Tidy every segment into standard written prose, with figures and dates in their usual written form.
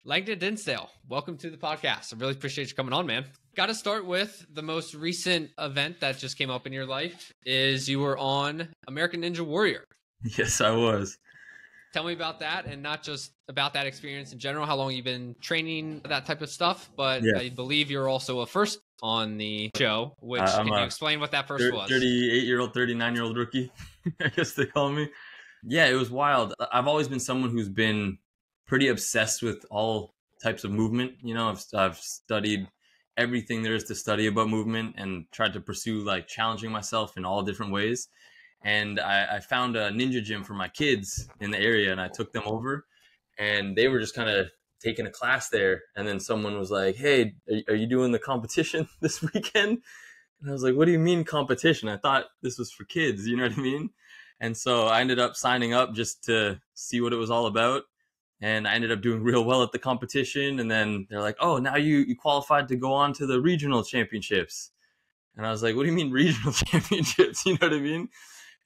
Langdon Dinsdale, welcome to the podcast. I really appreciate you coming on, man. Got to start with the most recent event that just came up in your life is you were on American Ninja Warrior. Yes, I was. Tell me about that, and not just about that experience in general, how long you've been training, that type of stuff, but Yeah. I believe you're also a first on the show, which I'm can you a explain what that first was? 38-year-old, 39-year-old rookie, I guess they call me. Yeah, it was wild. I've always been someone who's been pretty obsessed with all types of movement. I've studied everything there is to study about movement and tried to pursue like challenging myself in all different ways. And I found a ninja gym for my kids in the area, and I took them over, and they were just kind of taking a class there. And then someone was like, "Hey, are you doing the competition this weekend?" And I was like, "What do you mean competition? I thought this was for kids." You know what I mean? And so I ended up signing up just to see what it was all about. And I ended up doing real well at the competition. And then they're like, "Oh, now you qualified to go on to the regional championships." And I was like, "What do you mean regional championships?" You know what I mean?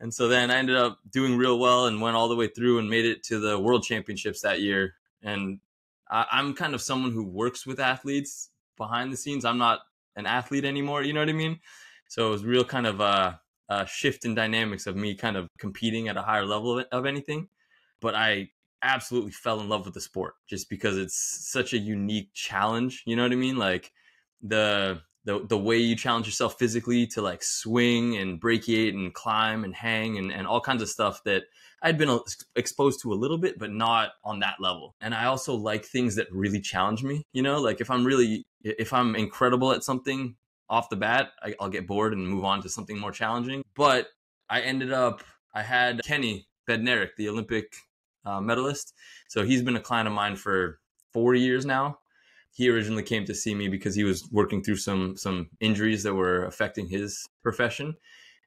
And so then I ended up doing real well and went all the way through and made it to the world championships that year. And I'm kind of someone who works with athletes behind the scenes. I'm not an athlete anymore. You know what I mean? So it was real kind of a shift in dynamics of me kind of competing at a higher level of anything. But I absolutely fell in love with the sport just because it's such a unique challenge. You know what I mean? Like the way you challenge yourself physically to like swing and brachiate and climb and hang and all kinds of stuff that I'd been exposed to a little bit, but not on that level. And I also like things that really challenge me, like if I'm incredible at something off the bat, I'll get bored and move on to something more challenging. But I had Kenny Bednarik, the Olympic medalist. So he's been a client of mine for 4 years now. He originally came to see me because he was working through some injuries that were affecting his profession.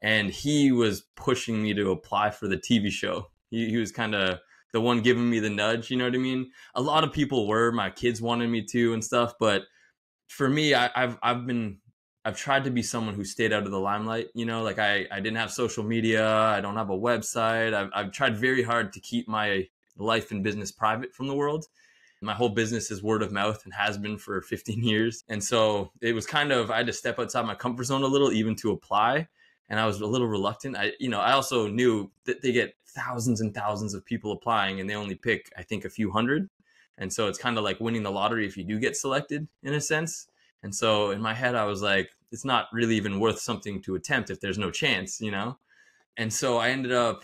And he was pushing me to apply for the TV show. He was kind of the one giving me the nudge, you know what I mean? A lot of people were, my kids wanted me to and stuff. But for me, I've tried to be someone who stayed out of the limelight, like I didn't have social media. I don't have a website. I've tried very hard to keep my life and business private from the world. My whole business is word of mouth and has been for 15 years. And so it was kind of, I had to step outside my comfort zone a little, even to apply. And I was a little reluctant. I also knew that they get thousands and thousands of people applying and they only pick, I think, a few hundred. And so it's kind of like winning the lottery if you do get selected in a sense. And so in my head, I was like, it's not really even worth something to attempt if there's no chance, And so I ended up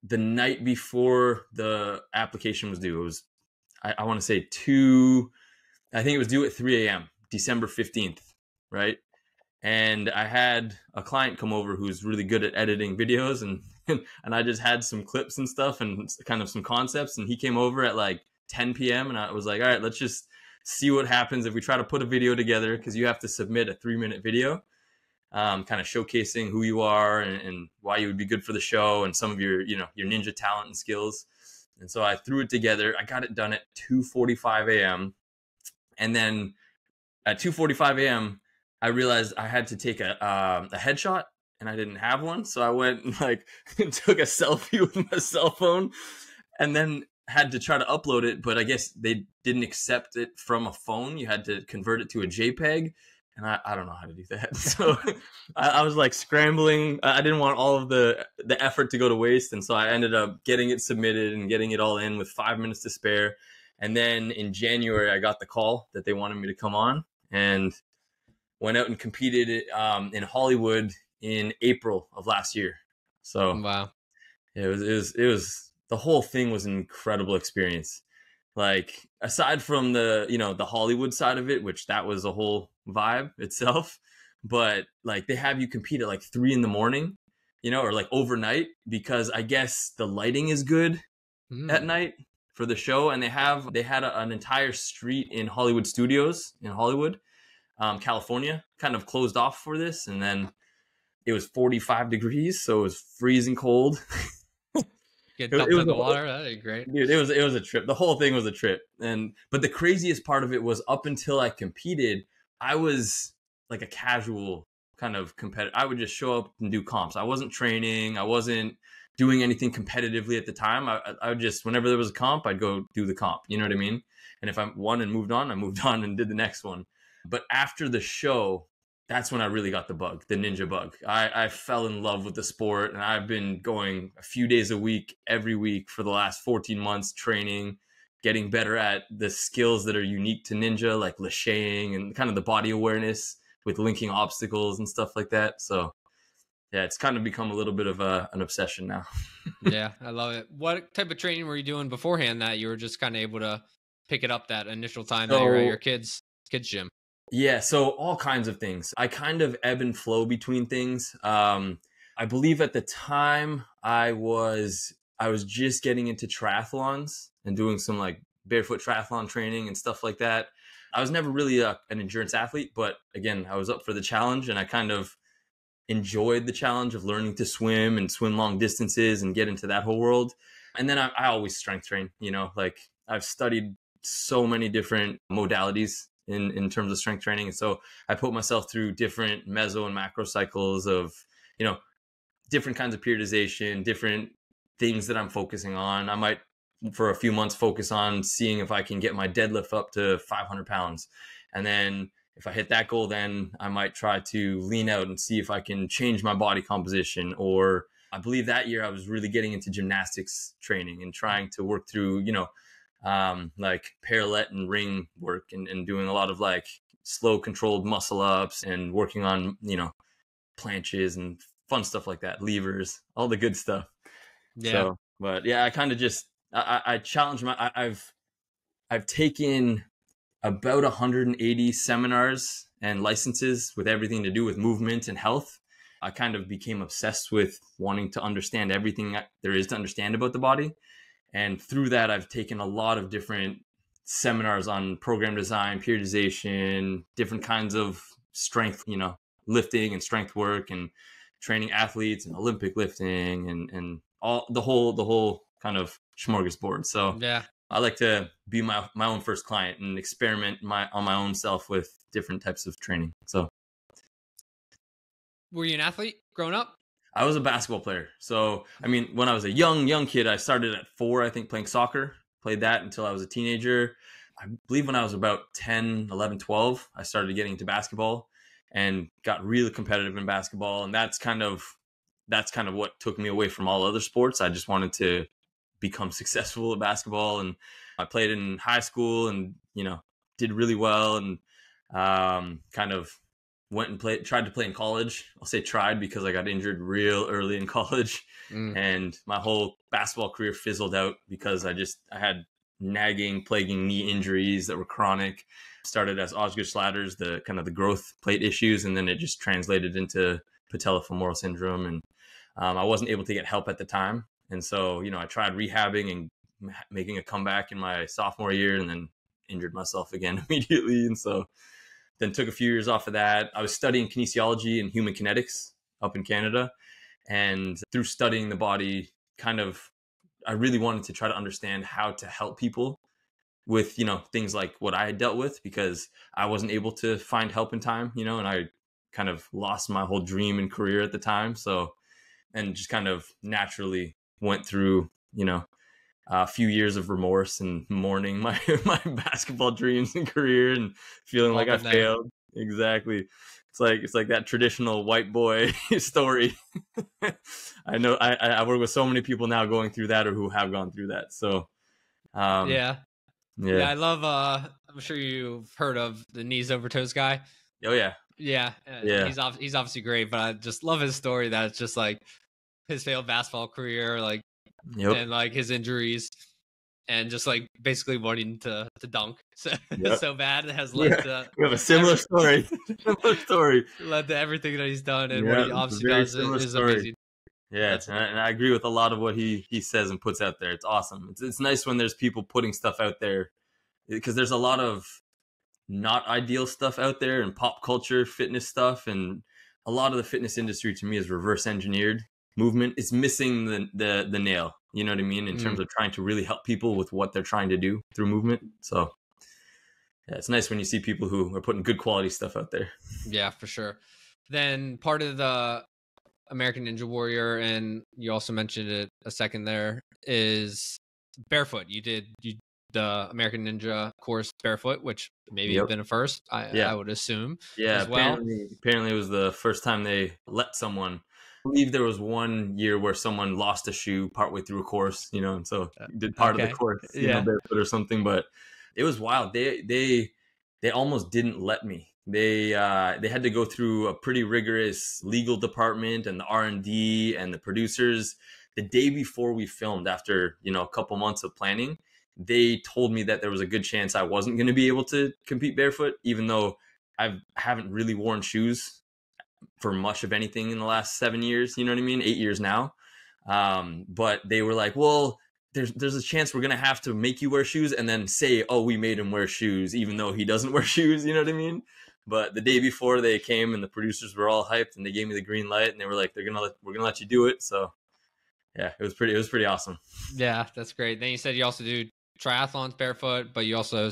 the night before the application was due. It was, I want to say I think it was due at 3 a.m., December 15th, right? And I had a client come over who's really good at editing videos and I just had some clips and stuff and kind of some concepts. And he came over at like 10 p.m. and I was like, all right, let's just see what happens if we try to put a video together, because you have to submit a 3-minute video kind of showcasing who you are and why you would be good for the show and some of your ninja talent and skills. And so I threw it together. I got it done at 2:45 a.m. And then at 2:45 a.m., I realized I had to take a headshot and I didn't have one. So I went and took a selfie with my cell phone and then had to try to upload it. But I guess they didn't accept it from a phone. You had to convert it to a JPEG. And I don't know how to do that. So I was like scrambling. I didn't want all of the effort to go to waste. And so I ended up getting it submitted and getting it all in with 5 minutes to spare. And then in January, I got the call that they wanted me to come on and went out and competed in Hollywood in April of last year. So wow, it was the whole thing was an incredible experience. Like aside from the Hollywood side of it, which that was a whole vibe itself, but like they have you compete at like 3 a.m, or like overnight, because I guess the lighting is good at night for the show. And they had an entire street in Hollywood Studios in Hollywood, California, kind of closed off for this. And then it was 45 degrees, so it was freezing cold. Get dumped in the water. That'd be great. Dude, it was a trip. The whole thing was a trip. But the craziest part of it was up until I competed, I was like a casual kind of competitor. I would just show up and do comps. I wasn't training. I wasn't doing anything competitively at the time. I would just, whenever there was a comp, I'd go do the comp. You know what I mean? And if I won and moved on, I moved on and did the next one. But after the show, that's when I really got the bug, the ninja bug. I fell in love with the sport, and I've been going a few days a week, every week for the last 14 months, training, getting better at the skills that are unique to ninja, like lashaying and kind of the body awareness with linking obstacles and stuff like that. So yeah, it's kind of become a little bit of an obsession now. Yeah, I love it. What type of training were you doing beforehand that you were just kind of able to pick it up that initial time that you were at your So kids gym? yeah, so all kinds of things. I kind of ebb and flow between things. I believe at the time I was just getting into triathlons and doing some like barefoot triathlon training and stuff like that. I was never really an endurance athlete, but again, I was up for the challenge, and I kind of enjoyed the challenge of learning to swim and swim long distances and get into that whole world. And then I always strength train, like I've studied so many different modalities in terms of strength training. And so I put myself through different meso and macro cycles of, different kinds of periodization, different things that I'm focusing on. I might, for a few months, focus on seeing if I can get my deadlift up to 500 pounds. And then if I hit that goal, then I might try to lean out and see if I can change my body composition. Or I believe that year I was really getting into gymnastics training and trying to work through, like parallel and ring work, and doing a lot of like slow controlled muscle ups and working on, planches and fun stuff like that, levers, all the good stuff. Yeah. So, but yeah, I kind of just, I challenge I've taken about 180 seminars and licenses with everything to do with movement and health. I kind of became obsessed with wanting to understand everything there is to understand about the body. And through that, I've taken a lot of different seminars on program design, periodization, different kinds of strength, lifting and strength work, and training athletes and Olympic lifting and all the whole kind of smorgasbord. So Yeah. I like to be my own first client and experiment on my own self with different types of training. So Were you an athlete growing up? I was a basketball player. So, I mean, when I was a young kid, I started at 4, I think, playing soccer, played that until I was a teenager. I believe when I was about 10, 11, 12, I started getting into basketball and got really competitive in basketball. And that's kind of what took me away from all other sports. I just wanted to become successful at basketball. And I played in high school and, did really well, and kind of went and tried to play in college. I'll say tried because I got injured real early in college, and my whole basketball career fizzled out because I had nagging, plaguing knee injuries that were chronic. Started as Osgood-Schlatter's, the kind of the growth plate issues, and then it just translated into patellofemoral syndrome. And I wasn't able to get help at the time. And so, I tried rehabbing and making a comeback in my sophomore year, and then injured myself again immediately. And so then took a few years off of that. I was studying kinesiology and human kinetics up in Canada. And through studying the body, I really wanted to try to understand how to help people with, things like what I had dealt with, because I wasn't able to find help in time, and I kind of lost my whole dream and career at the time. So, and just kind of naturally went through, a few years of remorse and mourning my basketball dreams and career and feeling like I failed. Exactly. It's like that traditional white boy story. I know I work with so many people now going through that or who have gone through that. So Yeah. I love I'm sure you've heard of the knees over toes guy. Oh yeah. Yeah. He's obviously great, but I just love his story that it's just like his failed basketball career, like, and like his injuries, and just like basically wanting to dunk so bad, it has led to we have a similar story. Led to everything that he's done, and what he obviously does is amazing. Yeah, and I agree with a lot of what he says and puts out there. It's awesome. It's nice when there's people putting stuff out there, because there's a lot of not ideal stuff out there and pop culture fitness stuff, and a lot of the fitness industry to me is reverse engineered movement. It's missing the nail, you know what I mean, in terms of trying to really help people with what they're trying to do through movement. So yeah, it's nice when you see people who are putting good quality stuff out there. Yeah, for sure. Then part of the American Ninja Warrior, and you also mentioned it a second there, is Barefoot. You the American Ninja course barefoot, which maybe have Yep. been a first, Yeah. I would assume Yeah. as well. Apparently it was the first time they let someone. I believe there was one year where someone lost a shoe partway through a course, and so did part of the Okay. course, Yeah. barefoot or something. But it was wild. They almost didn't let me. They had to go through a pretty rigorous legal department and the R&D and the producers. The day before we filmed, after a couple months of planning, they told me that there was a good chance I wasn't going to be able to compete barefoot, even though I haven't really worn shoes for much of anything in the last 7 years. You know what I mean? 8 years now. But they were like, well, there's a chance we're going to have to make you wear shoes and then say, oh, we made him wear shoes, even though he doesn't wear shoes. You know what I mean? But the day before they came and the producers were all hyped and they gave me the green light and they were like, we're going to let you do it. So yeah, it was pretty awesome. Yeah, that's great. Then you said you also do triathlons barefoot, but you also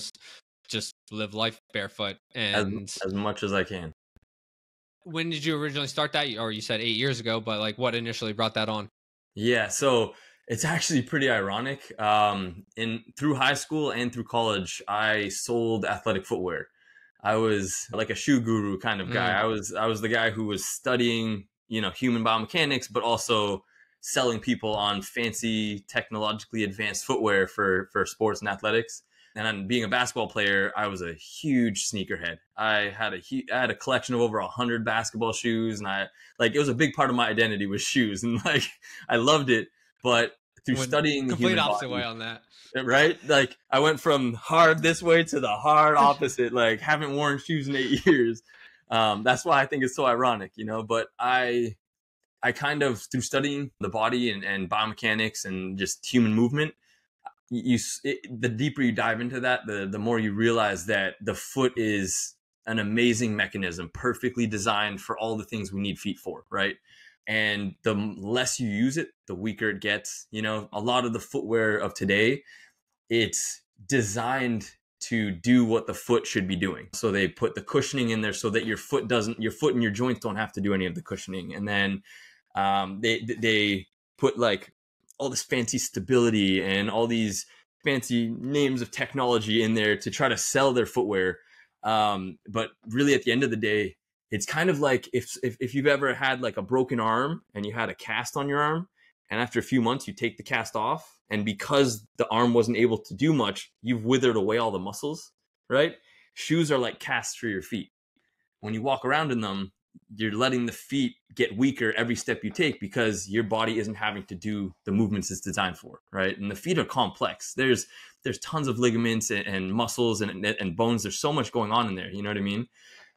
just live life barefoot. And as much as I can. When did you originally start that? Or you said 8 years ago, but like what initially brought that on? Yeah, so it's actually pretty ironic. Through high school and through college, I sold athletic footwear. I was like a shoe guru kind of guy. I was the guy who was studying, human biomechanics, but also selling people on fancy technologically advanced footwear for sports and athletics. And being a basketball player, I was a huge sneakerhead. I had a collection of over 100 basketball shoes, and it was a big part of my identity was shoes, and I loved it. But through studying the complete human opposite body, way on that, right? Like I went from hard this way to the hard opposite. Like haven't worn shoes in 8 years. That's why I think it's so ironic, But I kind of, through studying the body and biomechanics and just human movement, the deeper you dive into that, the more you realize that the foot is an amazing mechanism, perfectly designed for all the things we need feet for, right? And the less you use it, the weaker it gets. A lot of the footwear of today, it's designed to do what the foot should be doing. So they put the cushioning in there so that your foot and your joints don't have to do any of the cushioning. And then they put like all this fancy stability and all these fancy names of technology in there to try to sell their footwear. But really at the end of the day, it's kind of like if you've ever had like a broken arm and you had a cast on your arm, and after a few months you take the cast off, and because the arm wasn't able to do much, you've withered away all the muscles, right? Shoes are like casts for your feet. When you walk around in them, you're letting the feet get weaker every step you take because your body isn't having to do the movements it's designed for, right? And the feet are complex. There's tons of ligaments and muscles and bones. There's so much going on in there. You know what I mean?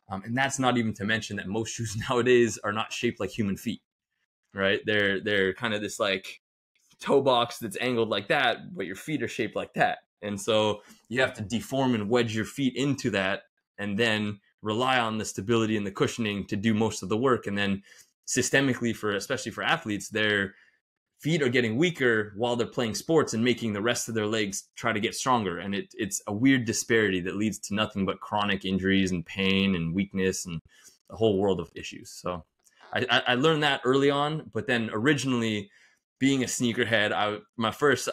And that's not even to mention that most shoes nowadays are not shaped like human feet, right? They're kind of this like toe box that's angled like that, but your feet are shaped like that. And so you have to deform and wedge your feet into that and then rely on the stability and the cushioning to do most of the work. And then systemically, especially for athletes, their feet are getting weaker while they're playing sports and making the rest of their legs try to get stronger. And it's a weird disparity that leads to nothing but chronic injuries and pain and weakness and a whole world of issues. So I learned that early on, but then originally being a sneakerhead, my first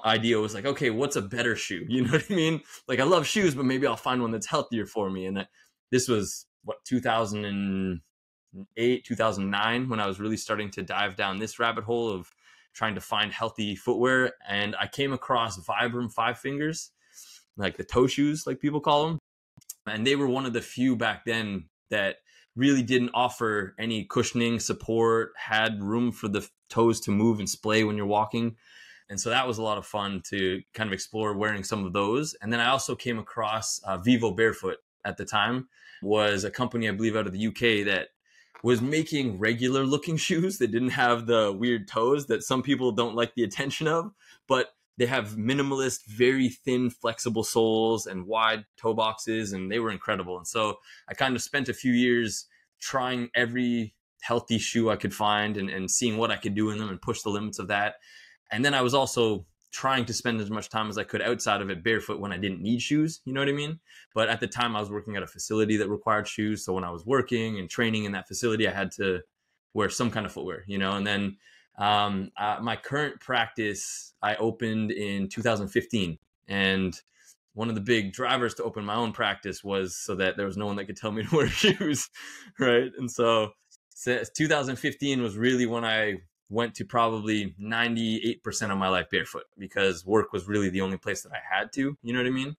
idea was like, okay, what's a better shoe? You know what I mean? Like I love shoes, but maybe I'll find one that's healthier for me. And this was 2008, 2009, when I was really starting to dive down this rabbit hole of trying to find healthy footwear. And I came across Vibram 5 Fingers, like the toe shoes, like people call them. And they were one of the few back then that really didn't offer any cushioning support, had room for the toes to move and splay when you're walking. And so that was a lot of fun to kind of explore wearing some of those. And then I also came across Vivo Barefoot at the time, was a company, I believe, out of the UK that was making regular looking shoes that didn't have the weird toes that some people don't like the attention of, but they have minimalist, very thin, flexible soles and wide toe boxes, and they were incredible. And so I kind of spent a few years trying every healthy shoe I could find and seeing what I could do in them and push the limits of that. And then I was also trying to spend as much time as I could outside of it barefoot when I didn't need shoes, you know what I mean? But at the time I was working at a facility that required shoes. So when I was working and training in that facility, I had to wear some kind of footwear, and then my current practice, I opened in 2015. And one of the big drivers to open my own practice was so that there was no one that could tell me to wear shoes, right? And so 2015 was really when I went to probably 98% of my life barefoot, because work was really the only place that I had to, you know what I mean?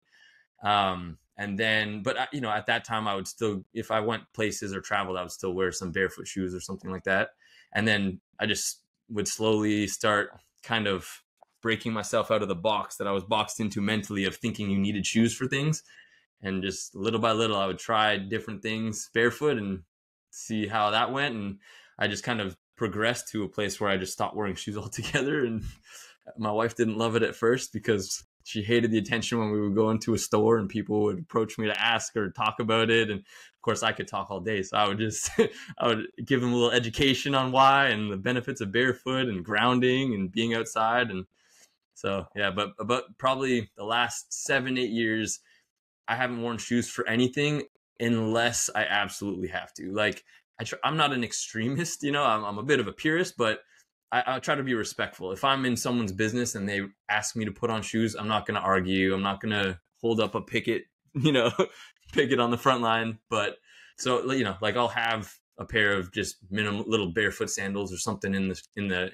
And then, but you know, at that time I would still, if I went places or traveled, I would still wear some barefoot shoes or something like that. And then I just would slowly start kind of breaking myself out of the box that I was boxed into mentally of thinking you needed shoes for things. And just little by little, I would try different things barefoot and see how that went. And I just kind of progressed to a place where I just stopped wearing shoes altogether. And my wife didn't love it at first because she hated the attention when we would go into a store and people would approach me to ask or talk about it. And of course I could talk all day. So I would just, I would give them a little education on why and the benefits of barefoot and grounding and being outside. And so, yeah, but probably the last 7-8 years, I haven't worn shoes for anything unless I absolutely have to. Like I'm not an extremist, you know, I'm a bit of a purist, but I try to be respectful. If I'm in someone's business and they ask me to put on shoes, I'm not going to argue. I'm not going to hold up a picket, you know, picket on the front line. But so, you know, like I'll have a pair of just minimal little barefoot sandals or something in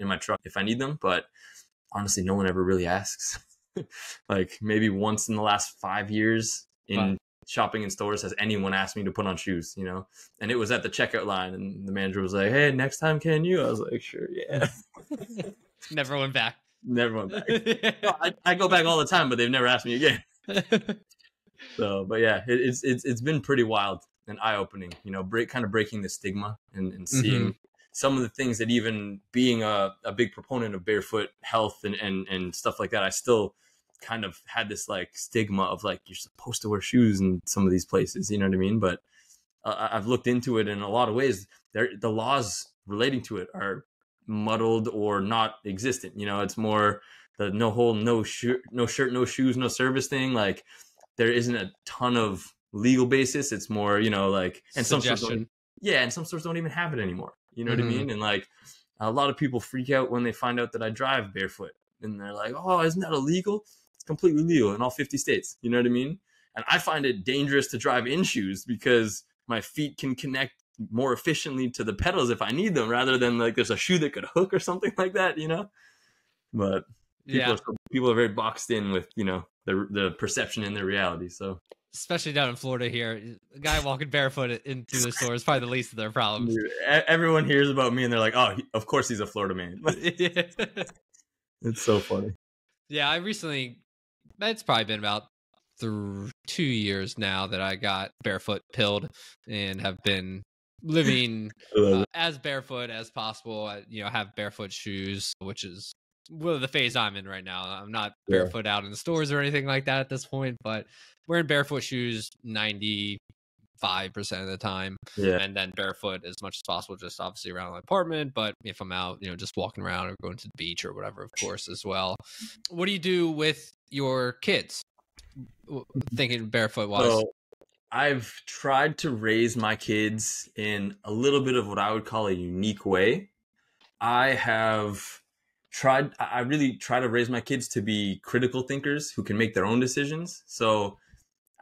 my truck if I need them. But honestly, no one ever really asks. Like maybe once in the last 5 years in shopping in stores has anyone asked me to put on shoes, you know? And it was at the checkout line and the manager was like, "Hey, next time can you?" I was like, "Sure, yeah." Never went back. Never went back. No, I go back all the time, but they've never asked me again. So, but yeah, it's been pretty wild and eye-opening, you know, kind of breaking the stigma and seeing some of the things that, even being a big proponent of barefoot health and stuff like that, I still kind of had this like stigma of like, you're supposed to wear shoes in some of these places, you know what I mean? But I've looked into it in a lot of ways. The laws relating to it are muddled or not existent. You know, it's more the no shirt, no shoes, no service thing. Like there isn't a ton of legal basis. It's more, you know, like, and some stores don't even have it anymore. You know what I mean? And like a lot of people freak out when they find out that I drive barefoot and they're like, "Oh, isn't that illegal?" It's completely legal in all 50 states. You know what I mean? And I find it dangerous to drive in shoes because my feet can connect more efficiently to the pedals if I need them, rather than like there's a shoe that could hook or something like that, you know? But people are very boxed in with, you know, the perception and the reality. So especially down in Florida here, a guy walking barefoot into the store is probably the least of their problems. Dude, everyone hears about me and they're like, "Oh, of course he's a Florida man." It's so funny. Yeah, it's probably been about 2 years now that I got barefoot pilled and have been living as barefoot as possible. I, you know, have barefoot shoes, which is the phase I'm in right now. I'm not barefoot out in the stores or anything like that at this point, but wearing barefoot shoes 95% of the time, and then barefoot as much as possible, just obviously around my apartment. But if I'm out, you know, just walking around or going to the beach or whatever, of course, as well. What do you do with your kids? Thinking barefoot wise. So I've tried to raise my kids in a little bit of what I would call a unique way. I really try to raise my kids to be critical thinkers who can make their own decisions. So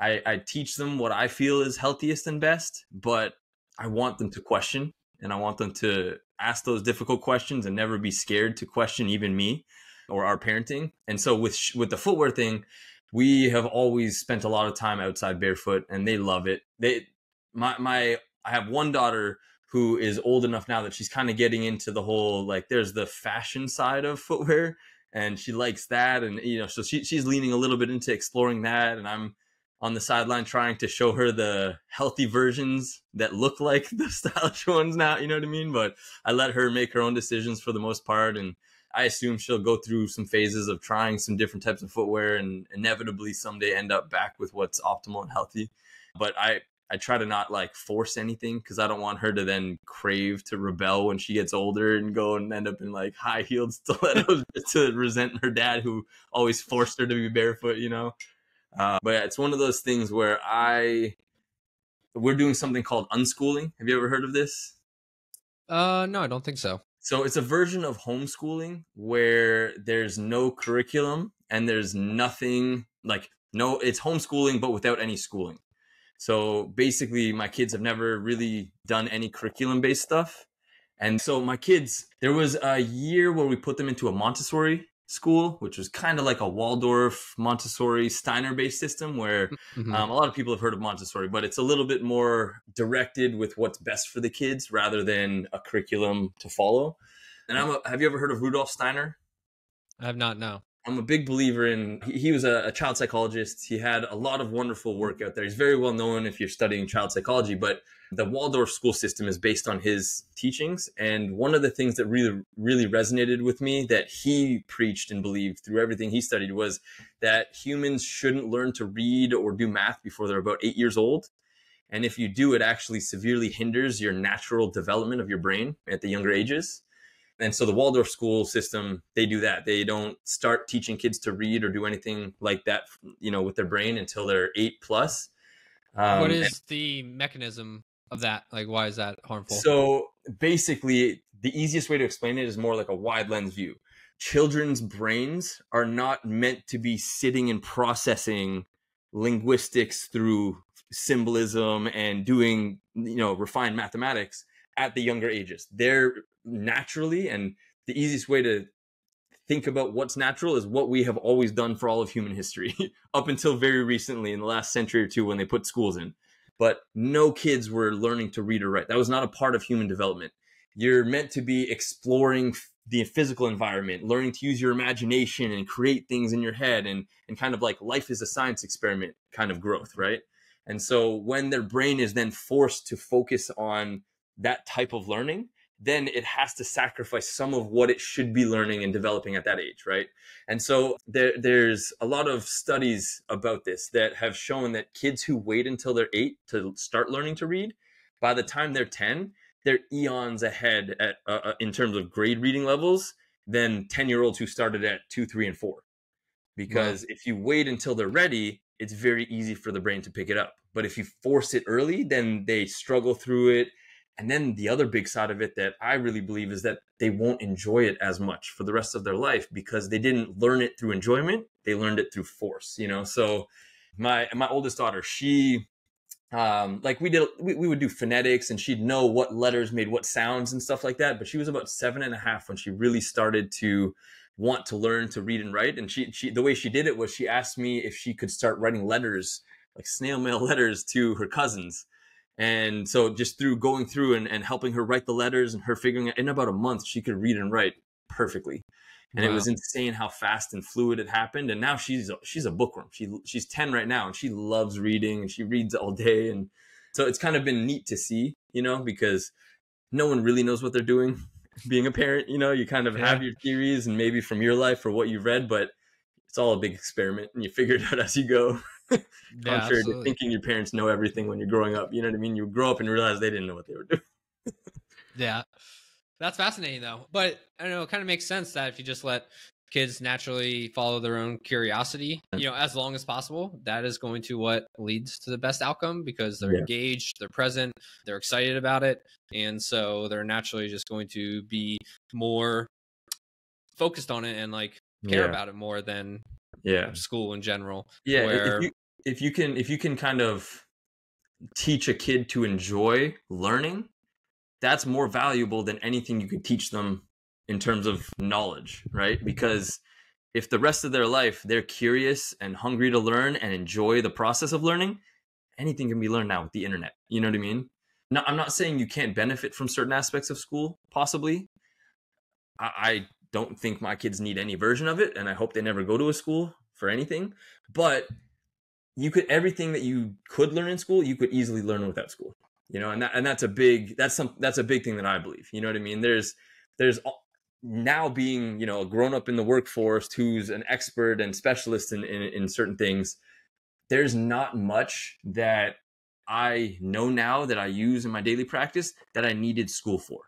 I teach them what I feel is healthiest and best, but I want them to question, and I want them to ask those difficult questions and never be scared to question even me or our parenting. And so with the footwear thing, we have always spent a lot of time outside barefoot, and they love it. I have one daughter who is old enough now that she's kind of getting into the whole, like, there's the fashion side of footwear, and she likes that. And, you know, so she's leaning a little bit into exploring that. And I'm on the sideline trying to show her the healthy versions that look like the stylish ones now, you know what I mean? But I let her make her own decisions for the most part. And I assume she'll go through some phases of trying some different types of footwear and inevitably someday end up back with what's optimal and healthy. But I try to not like force anything, because I don't want her to then crave to rebel when she gets older and go and end up in like high-heeled stilettos to resent her dad who always forced her to be barefoot, you know? But yeah, it's one of those things where we're doing something called unschooling. Have you ever heard of this? No, I don't think so. So it's a version of homeschooling where there's no curriculum and there's nothing like, no, it's homeschooling, but without any schooling. So basically my kids have never really done any curriculum based stuff. And so my kids, there was a year where we put them into a Montessori school, which was kind of like a Waldorf, Montessori, Steiner based system where a lot of people have heard of Montessori, but it's a little bit more directed with what's best for the kids rather than a curriculum to follow. And have you ever heard of Rudolf Steiner? I have not, no. I'm a big believer in, he was a child psychologist. He had a lot of wonderful work out there. He's very well known if you're studying child psychology, but the Waldorf school system is based on his teachings. And one of the things that really, really resonated with me that he preached and believed through everything he studied was that humans shouldn't learn to read or do math before they're about 8 years old. And if you do, it actually severely hinders your natural development of your brain at the younger ages. And so the Waldorf school system, they do that. They don't start teaching kids to read or do anything like that, with their brain until they're 8 plus. What is the mechanism of that? Like, why is that harmful? So basically, the easiest way to explain it is more like a wide lens view. Children's brains are not meant to be sitting and processing linguistics through symbolism and doing, refined mathematics at the younger ages. They're naturally, and the easiest way to think about what's natural is what we have always done for all of human history up until very recently in the last century or two when they put schools in. But no kids were learning to read or write. That was not a part of human development. You're meant to be exploring the physical environment, learning to use your imagination and create things in your head, and kind of like life is a science experiment kind of growth, right? And so when their brain is then forced to focus on that type of learning, then it has to sacrifice some of what it should be learning and developing at that age, right? And so there's a lot of studies about this that have shown that kids who wait until they're 8 to start learning to read, by the time they're 10, they're eons ahead in terms of grade reading levels than 10-year-olds who started at 2, 3, and 4. Because if you wait until they're ready, it's very easy for the brain to pick it up. But if you force it early, then they struggle through it. And then the other big side of it that I really believe is that they won't enjoy it as much for the rest of their life because they didn't learn it through enjoyment. They learned it through force, So my oldest daughter, she, we would do phonetics and she'd know what letters made what sounds and stuff like that. But she was about 7.5 when she really started to want to learn to read and write. And she the way she did it was she asked me if she could start writing letters, like snail mail letters to her cousins. And so just through going through and helping her write the letters and her figuring out in about a month, she could read and write perfectly. And It was insane how fast and fluid it happened. And now she's a bookworm. She's 10 right now and she loves reading and she reads all day. And so it's kind of been neat to see, because no one really knows what they're doing being a parent. You kind of have your theories and maybe from your life or what you read, but it's all a big experiment and you figure it out as you go. Contrary to thinking your parents know everything when you're growing up. You know what I mean? You grow up and realize they didn't know what they were doing. Yeah. That's fascinating though. But I don't know, it kind of makes sense that if you just let kids naturally follow their own curiosity, as long as possible, that is going to what leads to the best outcome because they're engaged, they're present, they're excited about it. And so they're naturally just going to be more focused on it and care about it more than school in general. Yeah. Where if you can kind of teach a kid to enjoy learning, that's more valuable than anything you could teach them in terms of knowledge, right? Because if the rest of their life they're curious and hungry to learn and enjoy the process of learning, anything can be learned now with the internet. You know what I mean? Now, I'm not saying you can't benefit from certain aspects of school, possibly. I don't think my kids need any version of it, and I hope they never go to a school for anything. But everything that you could learn in school, you could easily learn without school. And that's a big thing that I believe. You know what I mean? There's now being, a grown up in the workforce who's an expert and specialist in certain things. There's not much that I know now that I use in my daily practice that I needed school for.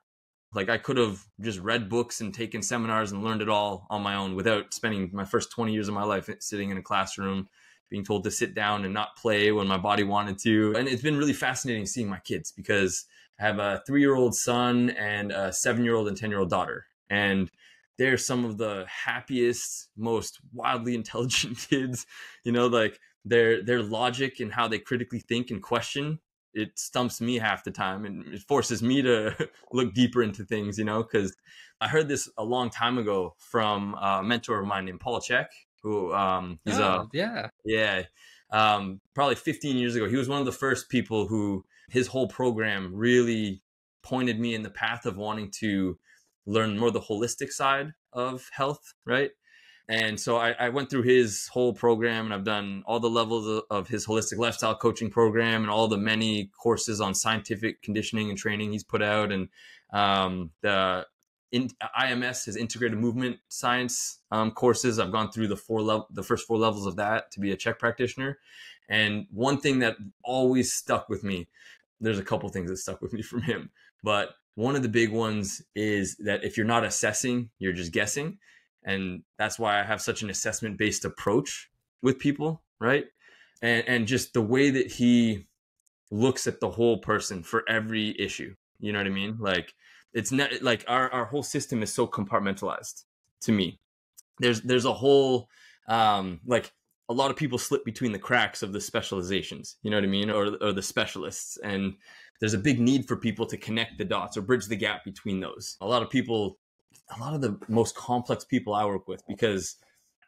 Like I could have just read books and taken seminars and learned it all on my own without spending my first 20 years of my life sitting in a classroom, being told to sit down and not play when my body wanted to. And it's been really fascinating seeing my kids, because I have a 3-year-old son and a 7-year-old and 10-year-old daughter. And they're some of the happiest, most wildly intelligent kids. You know, like their logic and how they critically think and question, it stumps me half the time, and it forces me to look deeper into things, you know, because I heard this a long time ago from a mentor of mine named Paul Chek, who probably 15 years ago. He was one of the first people who his whole program really pointed me in the path of wanting to learn more the holistic side of health, right? And so I went through his whole program, and I've done all the levels of his holistic lifestyle coaching program and all the many courses on scientific conditioning and training he's put out. And the IMS, his integrated movement science courses, I've gone through the first 4 levels of that to be a Chek practitioner. And one thing that always stuck with me, there's a couple things that stuck with me from him, but one of the big ones is that if you're not assessing, you're just guessing. And that's why I have such an assessment-based approach with people, right? And just the way that he looks at the whole person for every issue, you know what I mean? Like, it's not like our whole system is so compartmentalized to me. There's a whole, like, a lot of people slip between the cracks of the specializations, you know what I mean? Or the specialists. And there's a big need for people to connect the dots or bridge the gap between those. A lot of the most complex people I work with, because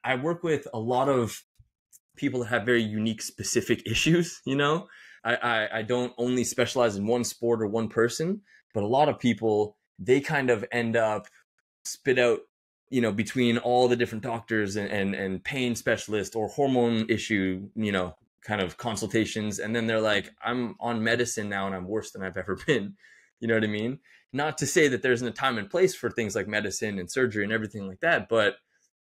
I work with a lot of people that have very unique, specific issues, you know? I don't only specialize in one sport or one person, but a lot of people, they kind of end up spit out, you know, between all the different doctors and pain specialists or hormone issue, you know, kind of consultations. And then they're like, I'm on medicine now and I'm worse than I've ever been. You know what I mean? Not to say that there isn't a time and place for things like medicine and surgery and everything like that, but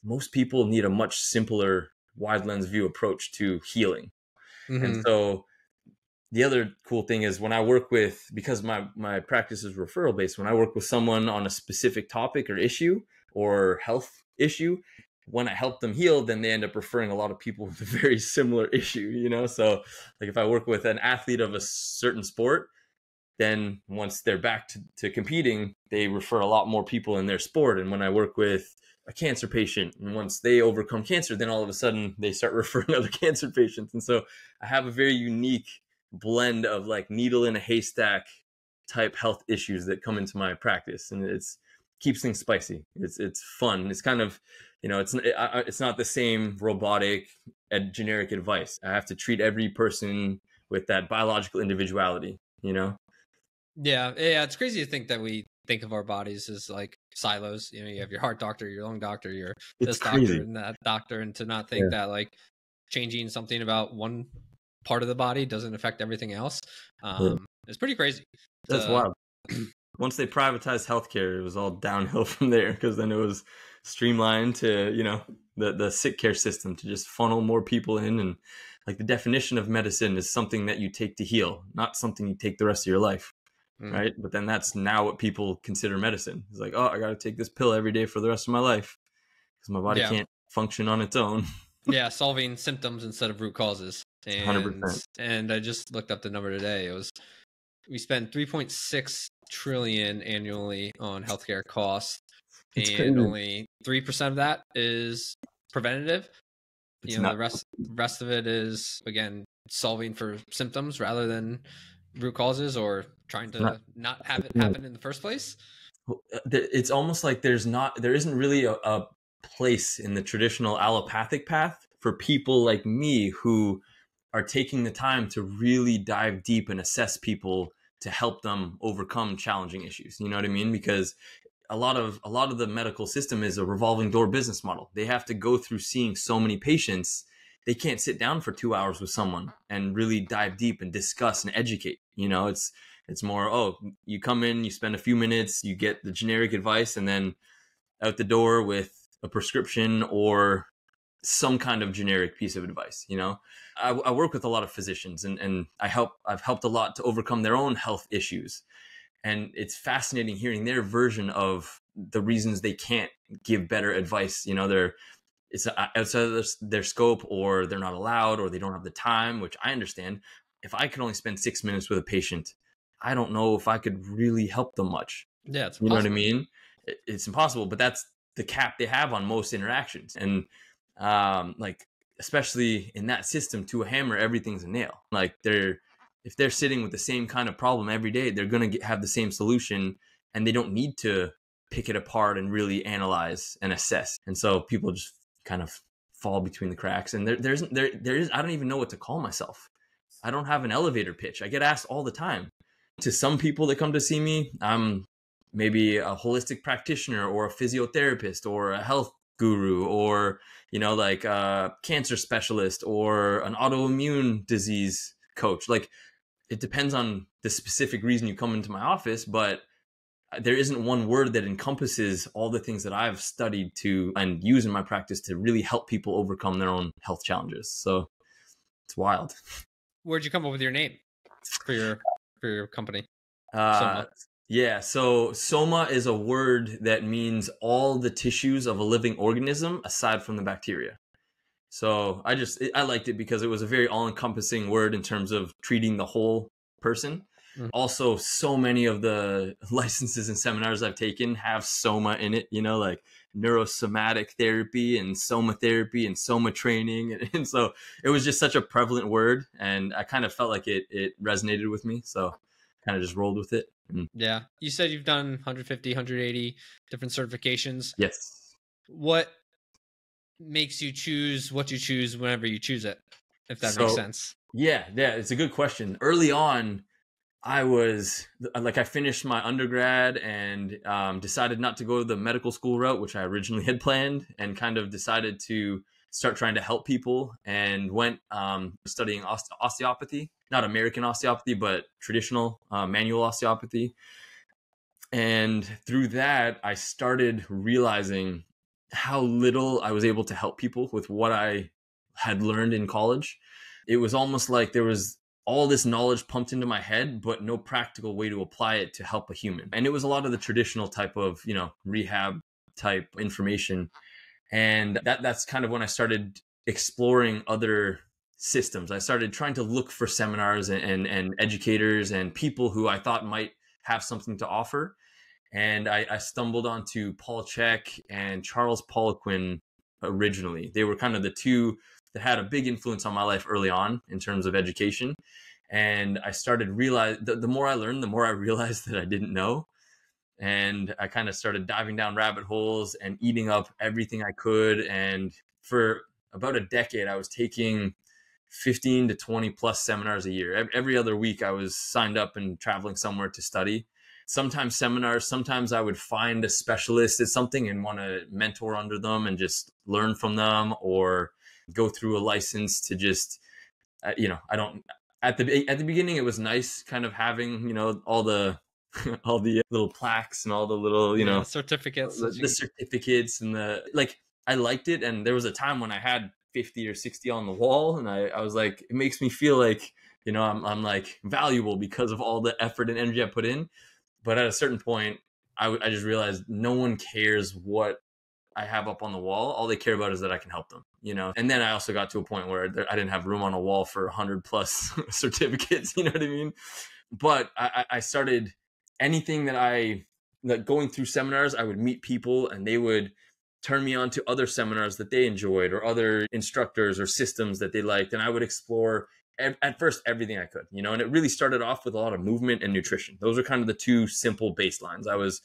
most people need a much simpler, wide lens view approach to healing. Mm-hmm. And so the other cool thing is when I work with, because my practice is referral based, when I work with someone on a specific topic or issue or health issue, when I help them heal, then they end up referring a lot of people with a very similar issue, you know? So like if I work with an athlete of a certain sport, then once they're back to competing, they refer a lot more people in their sport. And when I work with a cancer patient, and once they overcome cancer, then all of a sudden they start referring other cancer patients. And so I have a very unique blend of like needle in a haystack type health issues that come into my practice, and it's keeps things spicy. It's fun. It's kind of, you know, it's not the same robotic generic advice. I have to treat every person with that biological individuality, you know? Yeah. It's crazy to think that we think of our bodies as like silos. You know, you have your heart doctor, your lung doctor, your this doctor and that doctor, and to not think that like changing something about one part of the body doesn't affect everything else. It's pretty crazy. That's wild. Once they privatized healthcare, it was all downhill from there, because then it was streamlined to, you know, the sick care system to just funnel more people in. And like the definition of medicine is something that you take to heal, not something you take the rest of your life. Right. But then that's now what people consider medicine. It's like, oh, I got to take this pill every day for the rest of my life because my body can't function on its own. Solving symptoms instead of root causes. And 100%. And I just looked up the number today. We spend 3.6 trillion annually on healthcare costs, and only 3% of that is preventative. The rest of it is, again, solving for symptoms rather than root causes, or trying to not have it happen in the first place. It's almost like there isn't really a place in the traditional allopathic path for people like me who are taking the time to really dive deep and assess people to help them overcome challenging issues. You know what I mean? Because a lot of the medical system is a revolving door business model. They have to go through seeing so many patients. They can't sit down for 2 hours with someone and really dive deep and discuss and educate. You know, it's more, oh, you come in, you spend a few minutes, you get the generic advice, and then out the door with a prescription or some kind of generic piece of advice. You know, I work with a lot of physicians, and I've helped a lot to overcome their own health issues. And it's fascinating hearing their version of the reasons they can't give better advice. You know, it's outside of their scope, or they're not allowed, or they don't have the time, which I understand. If I could only spend 6 minutes with a patient, I don't know if I could really help them much. Yeah, it's you know what I impossible. mean? It's impossible, but that's the cap they have on most interactions. And like, especially in that system, to a hammer, everything's a nail. Like, if they're sitting with the same kind of problem every day, they're going to have the same solution, and they don't need to pick it apart and really analyze and assess. And so people just kind of fall between the cracks. And there is, I don't even know what to call myself. I don't have an elevator pitch. I get asked all the time. To some people that come to see me, I'm maybe a holistic practitioner, or a physiotherapist, or a health guru, or, like a cancer specialist, or an autoimmune disease coach. Like, it depends on the specific reason you come into my office, but there isn't one word that encompasses all the things that I've studied to and use in my practice to really help people overcome their own health challenges. So it's wild. Where'd you come up with your name for your company? Soma. Yeah, so soma is a word that means all the tissues of a living organism aside from the bacteria. So I liked it because it was a very all-encompassing word in terms of treating the whole person. Mm-hmm. Also, so many of the licenses and seminars I've taken have soma in it, like neurosomatic therapy and soma therapy and soma training. And so it was just such a prevalent word, and I kind of felt like it resonated with me. So kind of just rolled with it. Yeah. You said you've done 150, 180 different certifications. Yes. What makes you choose what you choose whenever you choose it, if that makes sense? Yeah, it's a good question. Early on, I finished my undergrad and decided not to go the medical school route, which I originally had planned, and kind of decided to start trying to help people, and went studying osteopathy, not American osteopathy, but traditional manual osteopathy. And through that, I started realizing how little I was able to help people with what I had learned in college. It was almost like there was all this knowledge pumped into my head, but no practical way to apply it to help a human. And it was a lot of the traditional type of, rehab type information. And that's kind of when I started exploring other systems. I started trying to look for seminars and educators and people who I thought might have something to offer. And I stumbled onto Paul Chek and Charles Poliquin originally. They were kind of the two that had a big influence on my life early on in terms of education. And I started realize the more I learned, the more I realized that I didn't know. And I kind of started diving down rabbit holes and eating up everything I could. And for about a decade, I was taking 15 to 20 plus seminars a year. Every other week, I was signed up and traveling somewhere to study. Sometimes seminars, sometimes I would find a specialist at something and want to mentor under them and just learn from them, or go through a license to just, I don't, at the beginning, it was nice kind of having, all the little plaques and all the little, certificates, the certificates and I liked it. And there was a time when I had 50 or 60 on the wall, and I was like, it makes me feel like, I'm like valuable because of all the effort and energy I put in. But at a certain point, I just realized no one cares what I have up on the wall. All they care about is that I can help them, And then I also got to a point where I didn't have room on a wall for 100 plus certificates, you know what I mean? But I started anything that going through seminars, I would meet people and they would turn me on to other seminars that they enjoyed, or other instructors or systems that they liked. And I would explore at first everything I could, and it really started off with a lot of movement and nutrition. Those are kind of the two simple baselines. I was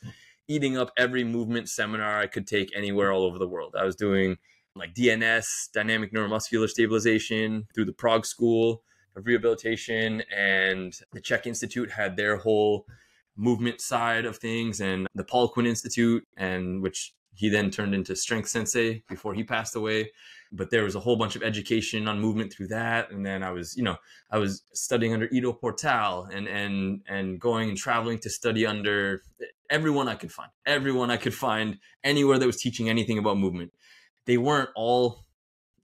eating up every movement seminar I could take anywhere all over the world. I was doing like DNS, dynamic neuromuscular stabilization, through the Prague School of Rehabilitation, and the Czech Institute had their whole movement side of things, and the Poliquin Institute, and which he then turned into Strength Sensei before he passed away. But there was a whole bunch of education on movement through that. And then I was studying under Ido Portal and going and traveling to study under everyone I could find anywhere that was teaching anything about movement. They weren't all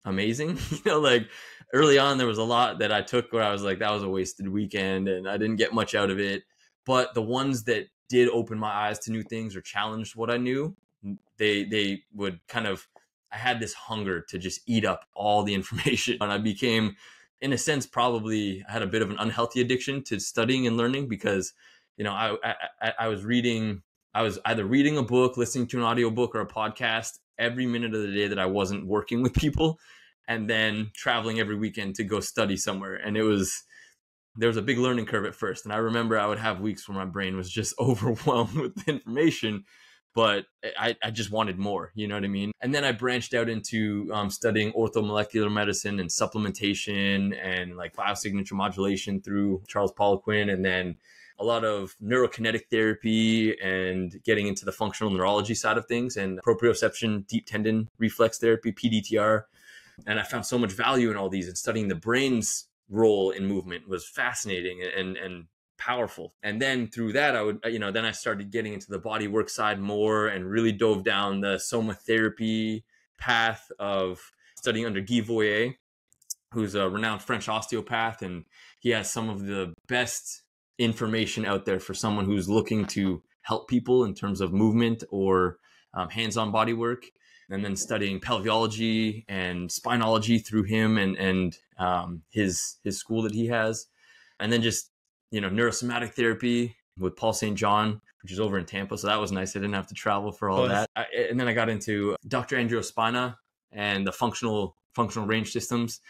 amazing. Like early on, there was a lot that I took where I was like, that was a wasted weekend and I didn't get much out of it. But the ones that did open my eyes to new things or challenged what I knew, they would kind of I had this hunger to just eat up all the information. And I became, in a sense, probably I had a bit of an unhealthy addiction to studying and learning, because, you know, I was either reading a book, listening to an audiobook or a podcast every minute of the day that I wasn't working with people, and then traveling every weekend to go study somewhere. And there was a big learning curve at first. And I remember I would have weeks where my brain was just overwhelmed with information, but I just wanted more, you know what I mean? And then I branched out into studying orthomolecular medicine and supplementation and like biosignature modulation through Charles Poliquin, and then a lot of neurokinetic therapy and getting into the functional neurology side of things and proprioception, deep tendon reflex therapy, PDTR. And I found so much value in all these, and studying the brain's role in movement was fascinating and powerful. And then through that, then I started getting into the body work side more and really dove down the somatherapy path of studying under Guy Voyer, who's a renowned French osteopath. And he has some of the best information out there for someone who's looking to help people in terms of movement or hands-on body work. And then studying pelviology and spinology through him and his school that he has. And then just, you know, neurosomatic therapy with Paul St. John, which is over in Tampa. So that was nice. I didn't have to travel for all that. And then I got into Dr. Andrea Spina and the functional range systems.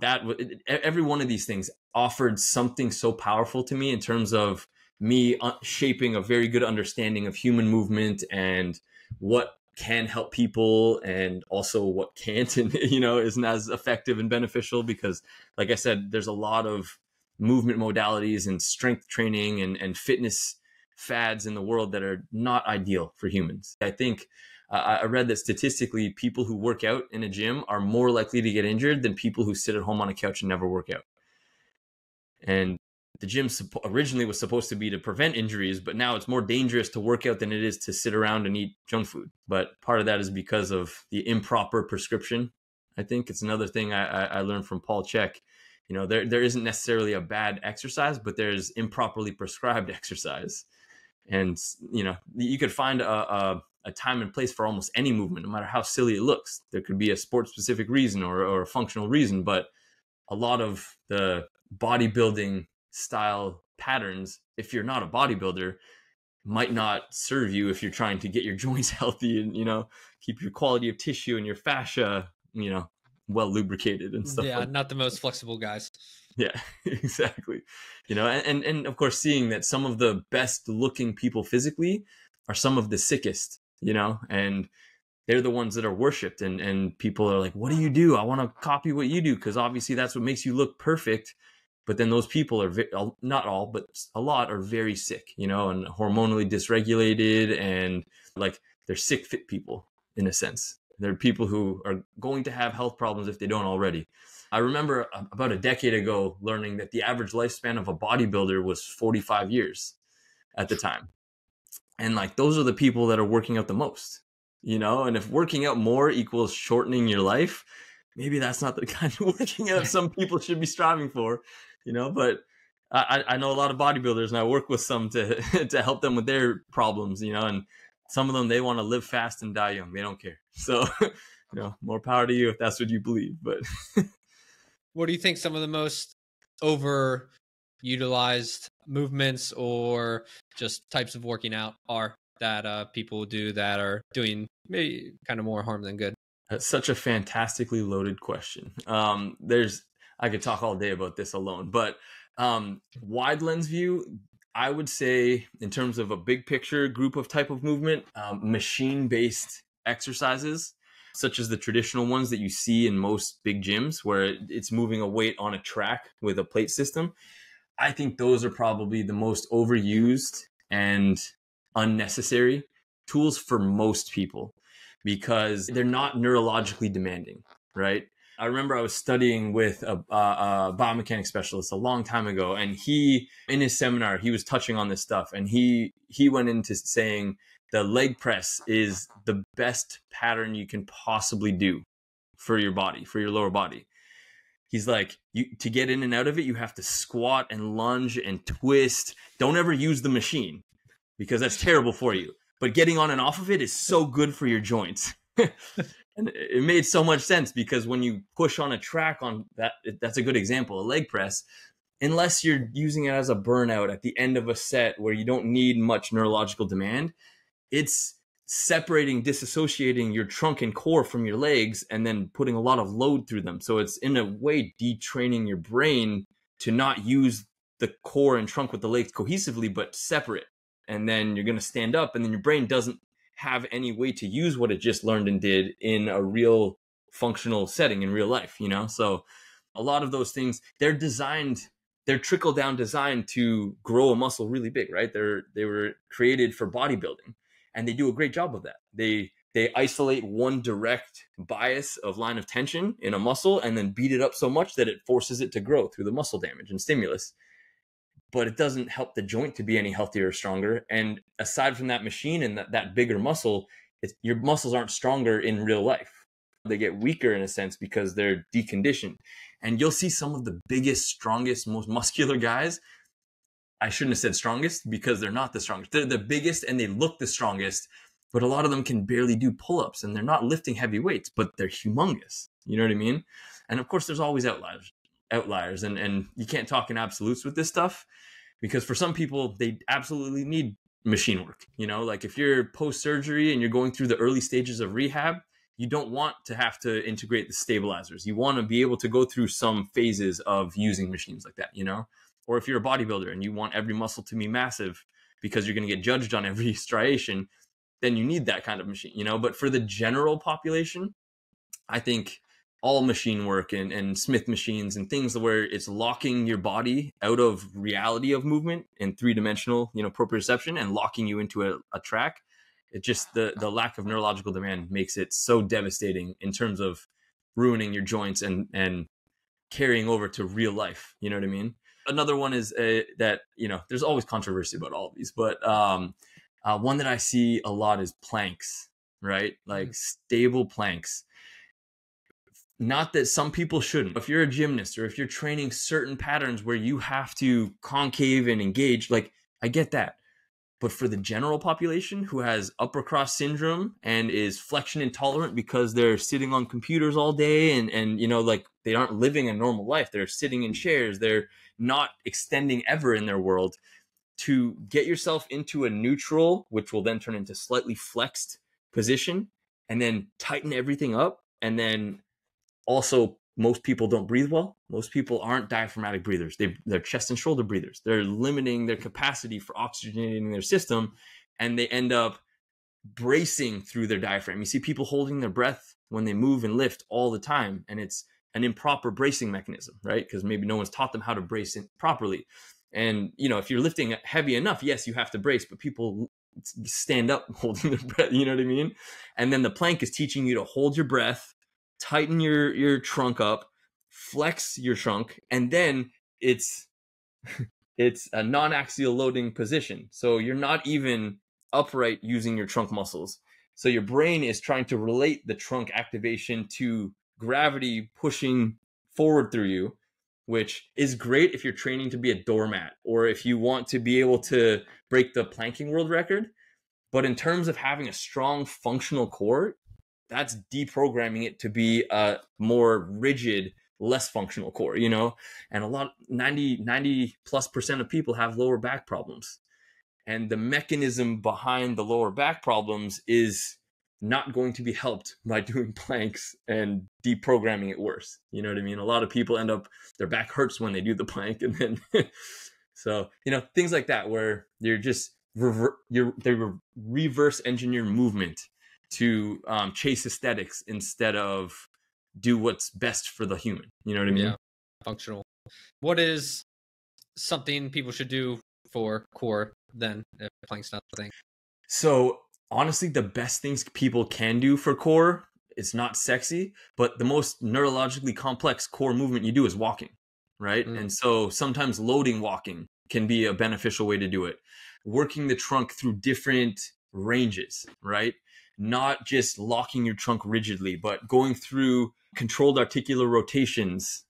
Every one of these things offered something so powerful to me in terms of me shaping a very good understanding of human movement and what can help people and also what can't, and, you know, isn't as effective and beneficial, because like I said, there's a lot of movement modalities and strength training and fitness fads in the world that are not ideal for humans. I think I read that statistically, people who work out in a gym are more likely to get injured than people who sit at home on a couch and never work out. And the gym originally was supposed to be to prevent injuries, but now it's more dangerous to work out than it is to sit around and eat junk food. But part of that is because of the improper prescription. I think it's another thing I learned from Paul Chek. You know, there isn't necessarily a bad exercise, but there's improperly prescribed exercise. And, you know, you could find a time and place for almost any movement, no matter how silly it looks. There could be a sport-specific reason or a functional reason, but a lot of the bodybuilding style patterns, if you're not a bodybuilder, might not serve you if you're trying to get your joints healthy and, you know, keep your quality of tissue and your fascia, you know, well lubricated and stuff. Yeah, not the most flexible guys. Yeah, exactly. You know, and of course, seeing that some of the best looking people physically are some of the sickest, you know, and they're the ones that are worshipped, and people are like, what do you do? I want to copy what you do, because obviously that's what makes you look perfect. But then those people are not all, but a lot are very sick, you know, and hormonally dysregulated, and like they're sick fit people in a sense. They're people who are going to have health problems if they don't already. I remember about a decade ago learning that the average lifespan of a bodybuilder was 45 years at the time. And like, those are the people that are working out the most, you know, and if working out more equals shortening your life, maybe that's not the kind of working out some people should be striving for, you know. But I know a lot of bodybuilders, and I work with some to help them with their problems, you know, and some of them, they want to live fast and die young. They don't care. So, you know, more power to you if that's what you believe. But what do you think some of the most overutilized movements or just types of working out are that people do that are doing maybe kind of more harm than good? That's such a fantastically loaded question. I could talk all day about this alone, but wide lens view, I would say, in terms of a big picture group of type of movement, machine-based exercises, such as the traditional ones that you see in most big gyms, where it's moving a weight on a track with a plate system. I think those are probably the most overused and unnecessary tools for most people, because they're not neurologically demanding, right? I remember I was studying with a biomechanics specialist a long time ago, and he, in his seminar, he was touching on this stuff, and he went into saying the leg press is the best pattern you can possibly do for your body, for your lower body. He's like, to get in and out of it, you have to squat and lunge and twist. Don't ever use the machine, because that's terrible for you. But getting on and off of it is so good for your joints. And it made so much sense, because when you push on a track on that, that's a good example, a leg press, unless you're using it as a burnout at the end of a set where you don't need much neurological demand, it's disassociating your trunk and core from your legs and then putting a lot of load through them. So it's in a way detraining your brain to not use the core and trunk with the legs cohesively, but separate. And then you're going to stand up, and then your brain doesn't have any way to use what it just learned and did in a real functional setting in real life, you know? So a lot of those things, they're trickle down designed to grow a muscle really big, right? They were created for bodybuilding, and they do a great job of that. They isolate one direct bias of line of tension in a muscle and then beat it up so much that it forces it to grow through the muscle damage and stimulus. But it doesn't help the joint to be any healthier or stronger. And aside from that machine and that bigger muscle, your muscles aren't stronger in real life. They get weaker in a sense because they're deconditioned. And you'll see some of the biggest, strongest, most muscular guys. I shouldn't have said strongest, because they're not the strongest. They're the biggest and they look the strongest, but a lot of them can barely do pull-ups, and they're not lifting heavy weights, but they're humongous. You know what I mean? And of course, there's always outliers, and you can't talk in absolutes with this stuff, because for some people, they absolutely need machine work. You know, like if you're post-surgery and you're going through the early stages of rehab, you don't want to have to integrate the stabilizers. You want to be able to go through some phases of using machines like that, you know? Or if you're a bodybuilder and you want every muscle to be massive because you're going to get judged on every striation, then you need that kind of machine, you know? But for the general population, I think all machine work and Smith machines and things where it's locking your body out of reality of movement in three-dimensional, you know, proprioception, and locking you into a track, it just, the lack of neurological demand makes it so devastating in terms of ruining your joints and carrying over to real life. You know what I mean? Another one is that, you know, there's always controversy about all of these, but one that I see a lot is planks, right? Like stable planks. Not that some people shouldn't. If you're a gymnast or if you're training certain patterns where you have to concave and engage, like, I get that. But for the general population who has upper cross syndrome and is flexion intolerant because they're sitting on computers all day and you know, like, they aren't living a normal life. They're sitting in chairs. They're not extending ever in their world. To get yourself into a neutral, which will then turn into slightly flexed position, and then tighten everything up. And then also, most people don't breathe well. Most people aren't diaphragmatic breathers. They're chest and shoulder breathers. They're limiting their capacity for oxygenating their system, and they end up bracing through their diaphragm. You see people holding their breath when they move and lift all the time, and it's an improper bracing mechanism, right? Because maybe no one's taught them how to brace it properly. And, you know, if you're lifting heavy enough, yes, you have to brace, but people stand up holding their breath, you know what I mean? And then the plank is teaching you to hold your breath, tighten your trunk up, flex your trunk, and then it's a non-axial loading position. So you're not even upright using your trunk muscles. So your brain is trying to relate the trunk activation to gravity pushing forward through you, which is great if you're training to be a doormat or if you want to be able to break the planking world record. But in terms of having a strong functional core, that's deprogramming it to be a more rigid, less functional core, you know? And 90+% of people have lower back problems. And the mechanism behind the lower back problems is not going to be helped by doing planks and deprogramming it worse. You know what I mean? A lot of people end up, their back hurts when they do the plank. And then, so, you know, things like that, where you're just, they reverse engineer movement to chase aesthetics instead of do what's best for the human. You know what I mean? Yeah, functional. What is something people should do for core then, if plank's not the thing? So honestly, the best things people can do for core, it's not sexy, but the most neurologically complex core movement you do is walking, right? And so sometimes loading walking can be a beneficial way to do it. Working the trunk through different ranges, right? Not just locking your trunk rigidly, but going through controlled articular rotations,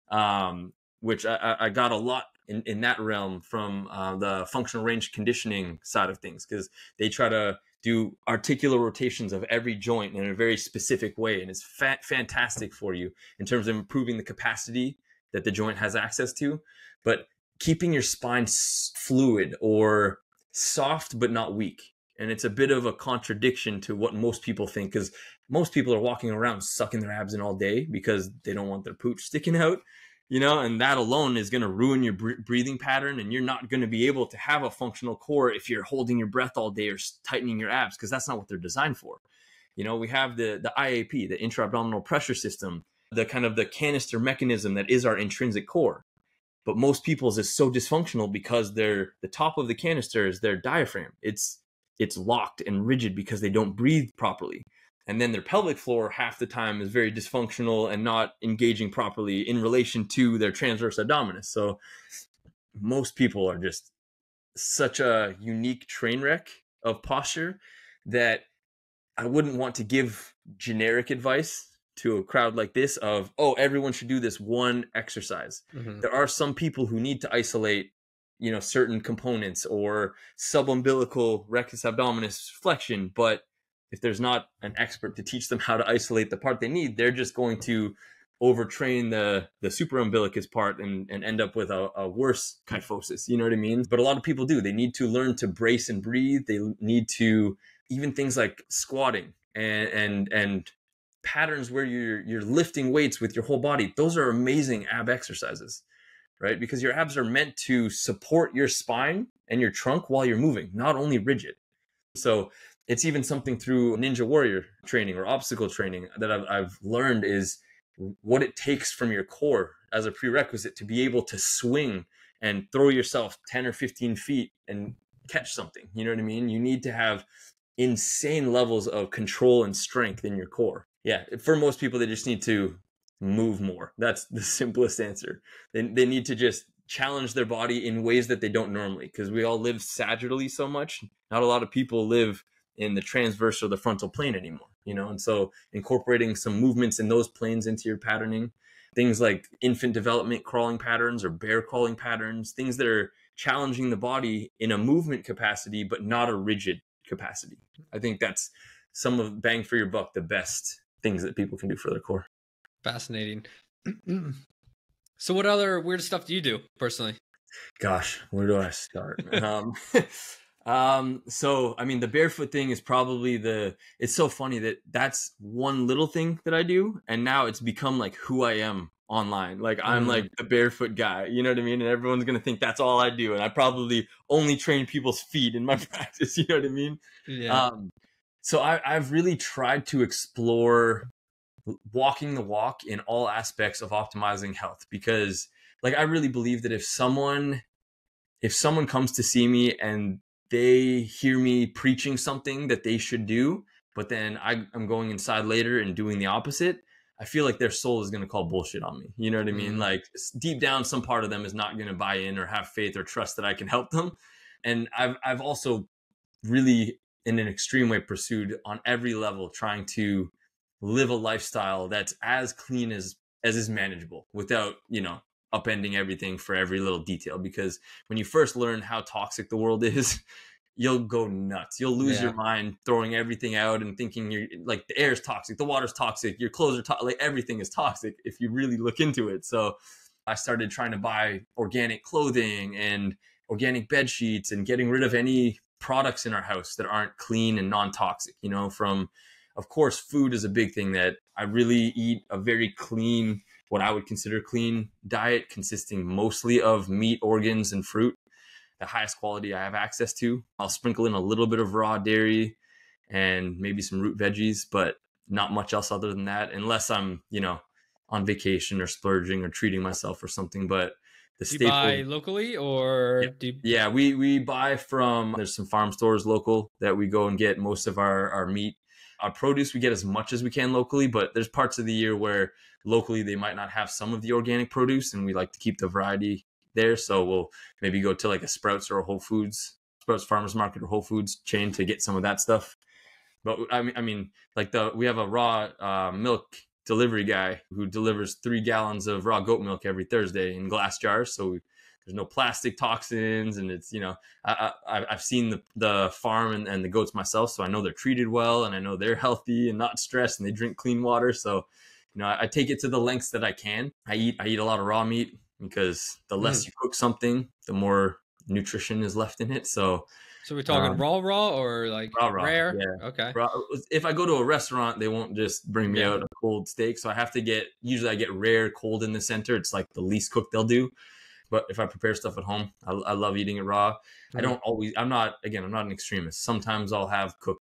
which I got a lot in that realm from the functional range conditioning side of things, because they try to do articular rotations of every joint in a very specific way. And it's fantastic for you in terms of improving the capacity that the joint has access to, but keeping your spine fluid or soft, but not weak. And it's a bit of a contradiction to what most people think, because most people are walking around sucking their abs in all day because they don't want their pooch sticking out, and that alone is going to ruin your breathing pattern. And you're not going to be able to have a functional core if you're holding your breath all day or tightening your abs, because that's not what they're designed for. We have the IAP, the intra-abdominal pressure system, the kind of the canister mechanism that is our intrinsic core. But most people's is so dysfunctional because the top of the canister is their diaphragm. It's locked and rigid because they don't breathe properly. And then their pelvic floor half the time is very dysfunctional and not engaging properly in relation to their transverse abdominis. So most people are just such a unique train wreck of posture that I wouldn't want to give generic advice to a crowd like this of, everyone should do this one exercise. Mm-hmm. There are some people who need to isolate certain components or subumbilical rectus abdominis flexion, but if there's not an expert to teach them how to isolate the part they need, they're just going to overtrain the supraumbilicus part and end up with a worse kyphosis. You know what I mean? But a lot of people do. They need to learn to brace and breathe. They need to, even things like squatting and patterns where you're lifting weights with your whole body. Those are amazing ab exercises, right? Because your abs are meant to support your spine and your trunk while you're moving, not only rigid. So it's even something through ninja warrior training or obstacle training that I've learned is what it takes from your core as a prerequisite to be able to swing and throw yourself 10 or 15 feet and catch something. You know what I mean? You need to have insane levels of control and strength in your core. Yeah, for most people, they just need to move more. That's the simplest answer. They need to just challenge their body in ways that they don't normally, because we all live sagittally so much. Not a lot of people live in the transverse or the frontal plane anymore, and so incorporating some movements in those planes into your patterning, things like infant development crawling patterns or bear crawling patterns, things that are challenging the body in a movement capacity, but not a rigid capacity. I think that's some of bang for your buck, the best things that people can do for their core. Fascinating. So what other weird stuff do you do personally? Gosh, where do I start? So, I mean, the barefoot thing is probably it's so funny that that's one little thing that I do. And now it's become like who I am online. Like I'm like the barefoot guy, you know what I mean? And everyone's going to think that's all I do. And I probably only train people's feet in my practice. You know what I mean? Yeah. So I've really tried to explore walking the walk in all aspects of optimizing health, because like I really believe that if someone comes to see me and they hear me preaching something that they should do, but then I'm going inside later and doing the opposite, I feel like their soul is going to call bullshit on me. You know what I mean? Like deep down, some part of them is not going to buy in or have faith or trust that I can help them. And I've also really, in an extreme way, pursued on every level, trying to live a lifestyle that's as clean as is manageable without, upending everything for every little detail. Because when you first learn how toxic the world is, you'll go nuts. You'll lose your mind throwing everything out and thinking you're like, the air is toxic, the water's toxic, your clothes are toxic, like everything is toxic if you really look into it. So I started trying to buy organic clothing and organic bed sheets and getting rid of any products in our house that aren't clean and non-toxic, from, of course, food is a big thing that I really eat a very clean, what I would consider clean diet, consisting mostly of meat, organs, and fruit, the highest quality I have access to. I'll sprinkle in a little bit of raw dairy and maybe some root veggies, but not much else other than that, unless I'm, on vacation or splurging or treating myself or something. But the staple. Do you buy locally or? Yeah, we buy from, there's some farm stores local that we go and get most of our meat. Our produce, we get as much as we can locally, but there's parts of the year where locally they might not have some of the organic produce, and we like to keep the variety there. So we'll maybe go to like a Sprouts or a Whole Foods, Sprouts Farmers Market or Whole Foods chain to get some of that stuff. But I mean, like we have a raw milk delivery guy who delivers 3 gallons of raw goat milk every Thursday in glass jars. So there's no plastic toxins, and it's, I've seen the farm and the goats myself, so I know they're treated well, and I know they're healthy and not stressed, and they drink clean water. So, I take it to the lengths that I can. I eat a lot of raw meat, because the less you cook something, the more nutrition is left in it. So we're talking raw or like raw, rare? Yeah. Okay. Raw. If I go to a restaurant, they won't just bring me out a cold steak. So I have to usually I get rare, cold in the center. It's like the least cooked they'll do. But if I prepare stuff at home, I love eating it raw. I'm not an extremist. Sometimes I'll have cooked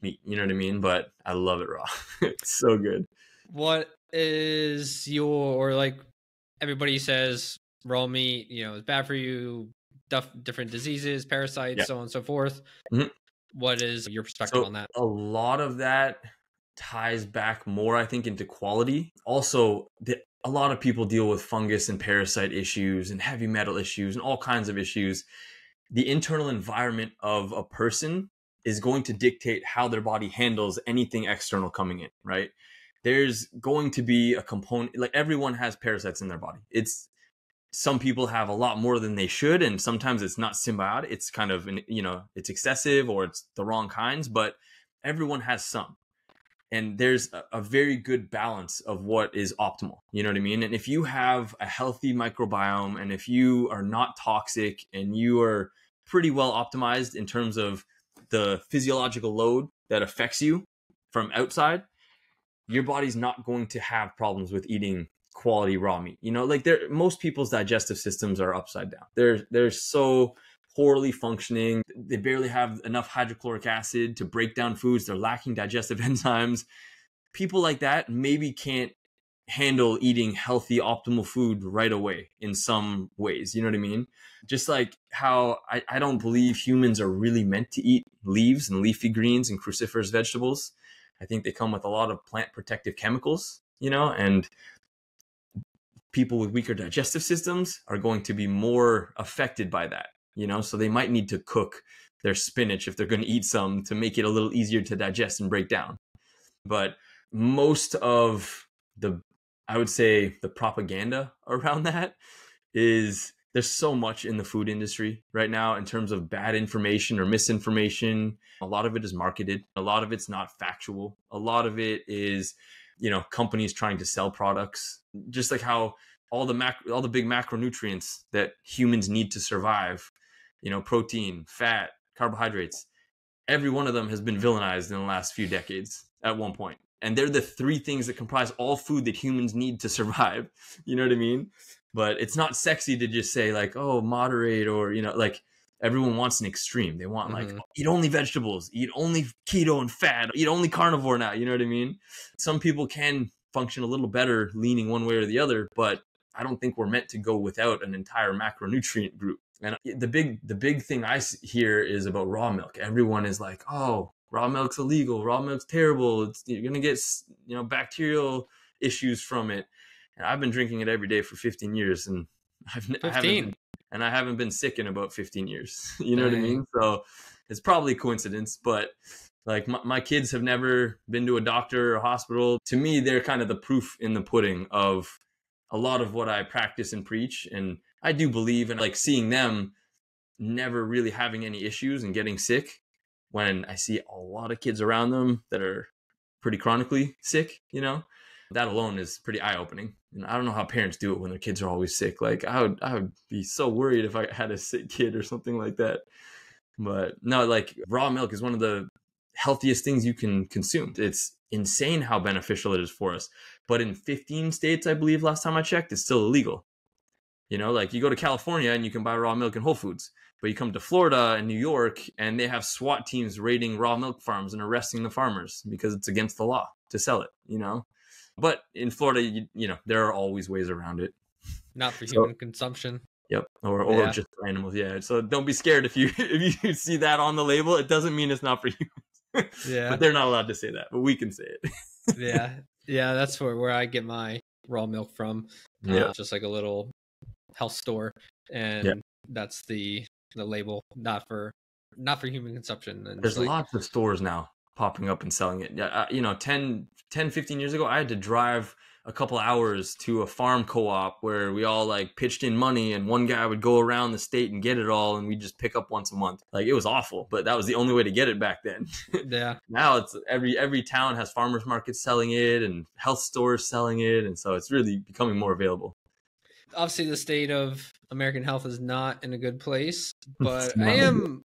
meat, you know what I mean? But I love it raw. It's so good. What is like everybody says raw meat, is bad for you, different diseases, parasites, so on and so forth. Mm-hmm. What is your perspective on that? A lot of that ties back more, I think, into quality. Also, a lot of people deal with fungus and parasite issues and heavy metal issues and all kinds of issues. The internal environment of a person is going to dictate how their body handles anything external coming in, right? There's going to be a component, like everyone has parasites in their body. Some people have a lot more than they should, and sometimes it's not symbiotic. It's kind of, it's excessive or it's the wrong kinds, but everyone has some. And there's a very good balance of what is optimal. You know what I mean? And if you have a healthy microbiome, and if you are not toxic, and you are pretty well optimized in terms of the physiological load that affects you from outside, your body's not going to have problems with eating quality raw meat. Most people's digestive systems are upside down. They're so poorly functioning. They barely have enough hydrochloric acid to break down foods. They're lacking digestive enzymes. People like that maybe can't handle eating healthy, optimal food right away in some ways. You know what I mean? Just like how I don't believe humans are really meant to eat leaves and leafy greens and cruciferous vegetables. I think they come with a lot of plant protective chemicals, and people with weaker digestive systems are going to be more affected by that, so they might need to cook their spinach if they're going to eat some to make it a little easier to digest and break down. But most of I would say the propaganda around that is, there's so much in the food industry right now in terms of bad information or misinformation. A lot of it is marketed. A lot of it's not factual. A lot of it is, companies trying to sell products. Just like how all the big macronutrients that humans need to survive, protein, fat, carbohydrates, every one of them has been villainized in the last few decades at one point. And they're the three things that comprise all food that humans need to survive. You know what I mean? But it's not sexy to just say like, oh, moderate, or, like everyone wants an extreme. They want like, eat only vegetables, eat only keto and fat, eat only carnivore now. You know what I mean? Some people can function a little better leaning one way or the other, but I don't think we're meant to go without an entire macronutrient group. And the big thing I hear is about raw milk. Everyone is like, oh, raw milk's illegal. Raw milk's terrible. You're going to get, bacterial issues from it. And I've been drinking it every day for 15 years, and I haven't been sick in about 15 years. You know what I mean? So it's probably a coincidence, but like my kids have never been to a doctor or a hospital. To me, they're kind of the proof in the pudding of a lot of what I practice and preach. And I do believe in like seeing them never really having any issues and getting sick, when I see a lot of kids around them that are pretty chronically sick, that alone is pretty eye-opening. And I don't know how parents do it when their kids are always sick. Like I would be so worried if I had a sick kid or something like that. But no, like raw milk is one of the healthiest things you can consume. It's insane how beneficial it is for us. But in 15 states, I believe last time I checked, it's still illegal. Like you go to California and you can buy raw milk in Whole Foods, but you come to Florida and New York and they have SWAT teams raiding raw milk farms and arresting the farmers because it's against the law to sell it, But in Florida, there are always ways around it. Not for human consumption. Yep. Or just for animals. Yeah. So don't be scared if you see that on the label. It doesn't mean it's not for humans. Yeah. But they're not allowed to say that, but we can say it. Yeah. Yeah. That's where I get my raw milk from. Just like a little health store. And that's the label, not for human consumption. And there's lots of stores now popping up and selling it. 10, 15 years ago, I had to drive a couple hours to a farm co-op where we all like pitched in money and one guy would go around the state and get it all and we just pick up once a month. Like, it was awful, but that was the only way to get it back then. Yeah. Now it's every town has farmers markets selling it and health stores selling it, and so it's really becoming more available. Obviously the state of American health is not in a good place, but I am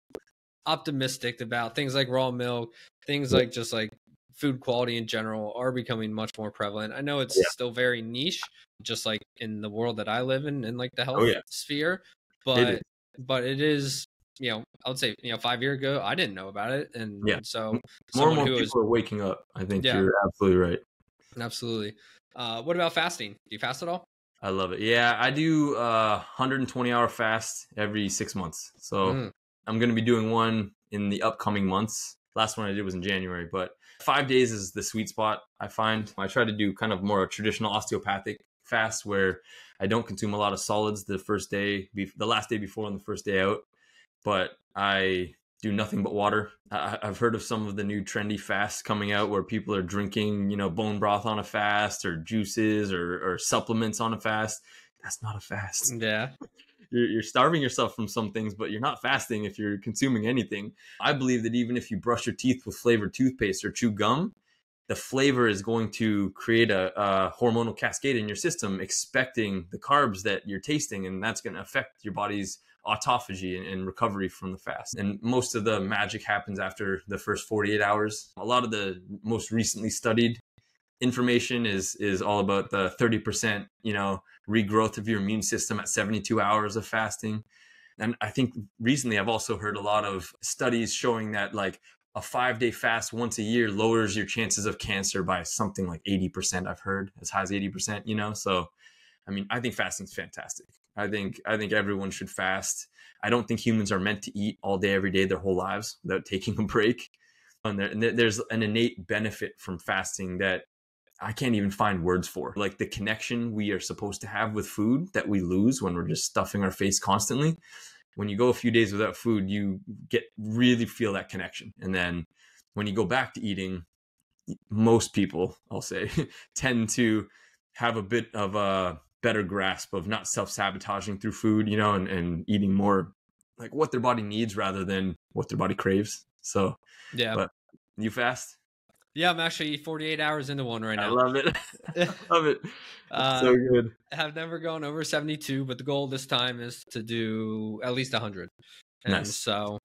optimistic about things like raw milk, things like just like food quality in general are becoming much more prevalent. I know it's still very niche, just like in the world that I live in like the health sphere, but it is, you know, I would say, you know, 5 years ago, I didn't know about it. And so more and more people are waking up. I think you're absolutely right. Absolutely. What about fasting? Do you fast at all? I love it. Yeah, I do 120-hour fast every 6 months. So I'm going to be doing one in the upcoming months. Last one I did was in January, but 5 days is the sweet spot, I find. I try to do kind of more a traditional osteopathic fast where I don't consume a lot of solids the first day, the last day before and the first day out, but I do nothing but water. I've heard of some of the new trendy fasts coming out where people are drinking, you know, bone broth on a fast or juices or supplements on a fast. That's not a fast. Yeah. You're starving yourself from some things, but you're not fasting if you're consuming anything. I believe that even if you brush your teeth with flavored toothpaste or chew gum, the flavor is going to create a hormonal cascade in your system, expecting the carbs that you're tasting, and that's going to affect your body's autophagy and recovery from the fast. And most of the magic happens after the first 48 hours. A lot of the most recently studied information is all about the 30%, you know, regrowth of your immune system at 72 hours of fasting. And I think recently I've also heard a lot of studies showing that like a 5-day fast once a year lowers your chances of cancer by something like 80%. I've heard as high as 80%, you know? So, I mean, I think fasting's fantastic. I think everyone should fast. I don't think humans are meant to eat all day, every day, their whole lives without taking a break. And there's an innate benefit from fasting that I can't even find words for. Like the connection we are supposed to have with food that we lose when we're just stuffing our face constantly. When you go a few days without food, you really feel that connection. And then when you go back to eating, most people, I'll say, tend to have a bit of a better grasp of not self-sabotaging through food, you know, and eating more like what their body needs rather than what their body craves. So, yeah. But you fast? Yeah, I'm actually 48 hours into one right now. I love it. I love it. It's so good. I have never gone over 72, but the goal this time is to do at least 100. And nice. So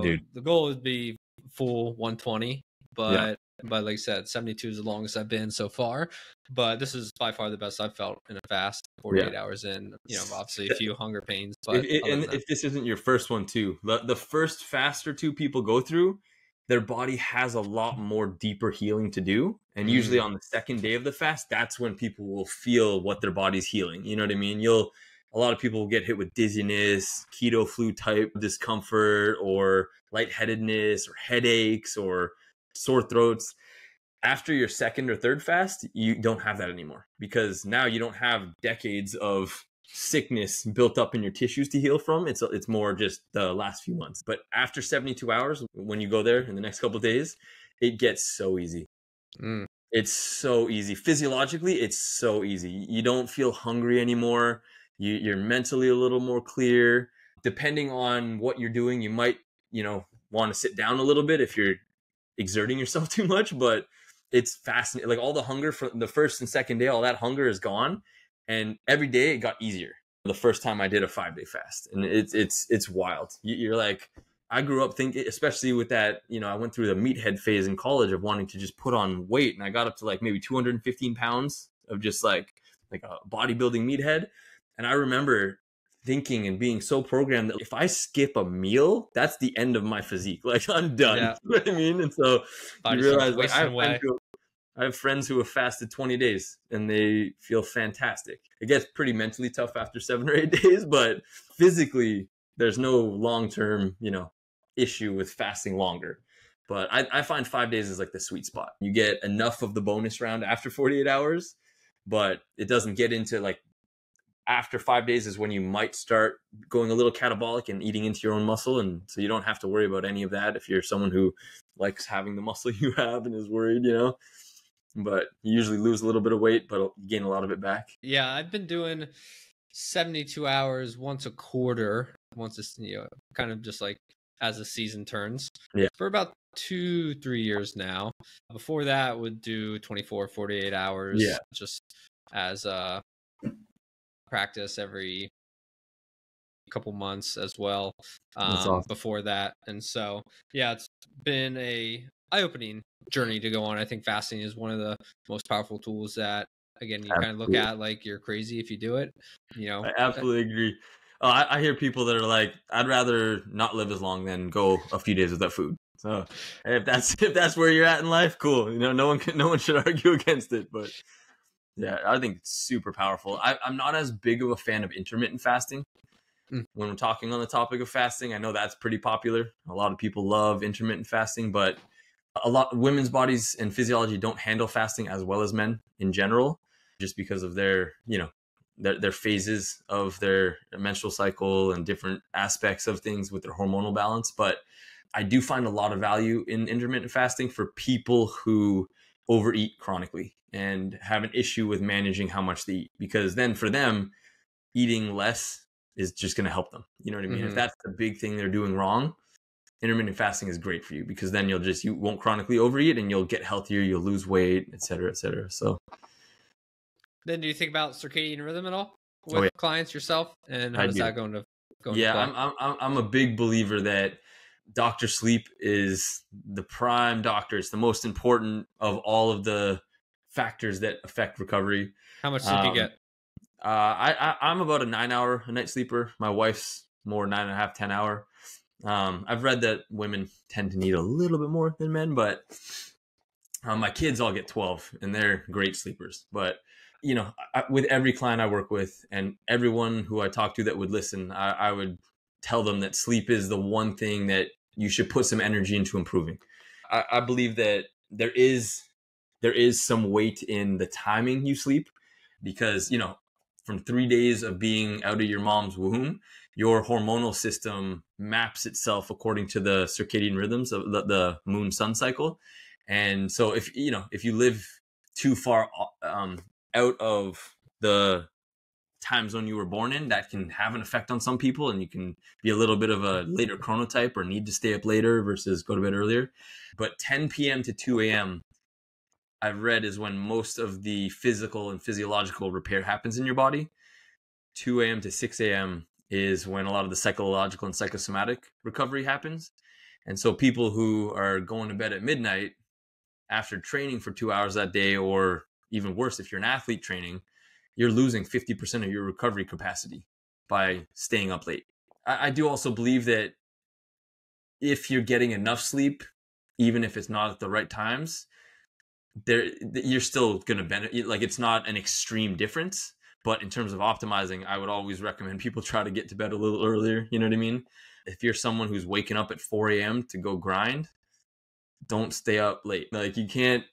Dude. The goal would be full 120, but like I said, 72 is the longest I've been so far. But this is by far the best I've felt in a fast 48 hours in. You know, obviously a few hunger pains. But if this isn't your first one too, the first fast or two people go through, their body has a lot more deeper healing to do. And usually on the second day of the fast, that's when people will feel what their body's healing. You know what I mean? A lot of people will get hit with dizziness, keto flu type discomfort, or lightheadedness, or headaches, or sore throats. After your second or third fast, you don't have that anymore because now you don't have decades of sickness built up in your tissues to heal from. It's more just the last few months. But after 72 hours, when you go there in the next couple of days, it gets so easy. It's so easy. Physiologically, it's so easy. You don't feel hungry anymore. You're mentally a little more clear. Depending on what you're doing, you might, you know, want to sit down a little bit if you're exerting yourself too much, but it's fascinating. Like all the hunger for the first and second day, all that hunger is gone. And every day it got easier. The first time I did a 5-day fast, and it's wild. You're like, I grew up thinking, especially with that, you know, I went through the meathead phase in college of wanting to just put on weight, and I got up to like maybe 215 pounds of just like a bodybuilding meathead. And I remember thinking and being so programmed that if I skip a meal, that's the end of my physique. Like I'm done. Yeah. You know what I mean? And so you realize like I have friends who have fasted 20 days and they feel fantastic. It gets pretty mentally tough after 7 or 8 days, but physically there's no long-term, you know, issue with fasting longer. But I find 5 days is like the sweet spot. You get enough of the bonus round after 48 hours, but it doesn't get into like after 5 days is when you might start going a little catabolic and eating into your own muscle. And so you don't have to worry about any of that if you're someone who likes having the muscle you have and is worried, you know. but you usually lose a little bit of weight, but gain a lot of it back. Yeah, I've been doing 72 hours once a quarter, kind of just like as the season turns. Yeah. For about 2-3 years now. Before that, would do 24, 48 hours. Yeah. Just as a practice every couple months as well. Awesome. Before that, and so yeah, it's been a eye-opening journey to go on. I think fasting is one of the most powerful tools that, again, you kind of look at like you're crazy if you do it. I absolutely agree. I hear people that are like, I'd rather not live as long than go a few days without food. So if that's where you're at in life, cool. No one should argue against it. But yeah, I think it's super powerful. I'm not as big of a fan of intermittent fasting. When we're talking on the topic of fasting, I know that's pretty popular. A lot of people love intermittent fasting, but a lot of women's bodies and physiology don't handle fasting as well as men in general, just because of their phases of their menstrual cycle and different aspects of things with their hormonal balance. But I do find a lot of value in intermittent fasting for people who overeat chronically and have an issue with managing how much they eat, because then for them, eating less is just going to help them. You know what I mean? If that's the big thing they're doing wrong, intermittent fasting is great for you, because then you won't chronically overeat and you'll get healthier, you'll lose weight, et cetera, et cetera. So then do you think about circadian rhythm at all with clients yourself, and how does that go into play? I'm a big believer that Dr. Sleep is the prime doctor. It's the most important of all of the factors that affect recovery. How much sleep do you get? I'm about a 9-hour a night sleeper. My wife's more 9.5, 10 hour. I've read that women tend to need a little bit more than men, but my kids all get 12 and they're great sleepers. But with every client I work with and everyone who I talk to that would listen, I would tell them that sleep is the one thing that you should put some energy into improving. I believe that there is some weight in the timing you sleep, because from 3 days of being out of your mom's womb, your hormonal system maps itself according to the circadian rhythms of the moon sun cycle. And so if you live too far out of the time zone you were born in, that can have an effect on some people, and you can be a little bit of a later chronotype or need to stay up later versus go to bed earlier. But 10 p.m. to 2 a.m. I've read is when most of the physical and physiological repair happens in your body. 2 a.m. to 6 a.m. is when a lot of the psychological and psychosomatic recovery happens. And so people who are going to bed at midnight after training for 2 hours that day, or even worse, if you're an athlete training, you're losing 50% of your recovery capacity by staying up late. I do also believe that if you're getting enough sleep, even if it's not at the right times, you're still going to benefit. Like, it's not an extreme difference, but in terms of optimizing, I would always recommend people try to get to bed a little earlier. You know what I mean? If you're someone who's waking up at 4 a.m. to go grind, don't stay up late. Like, you can't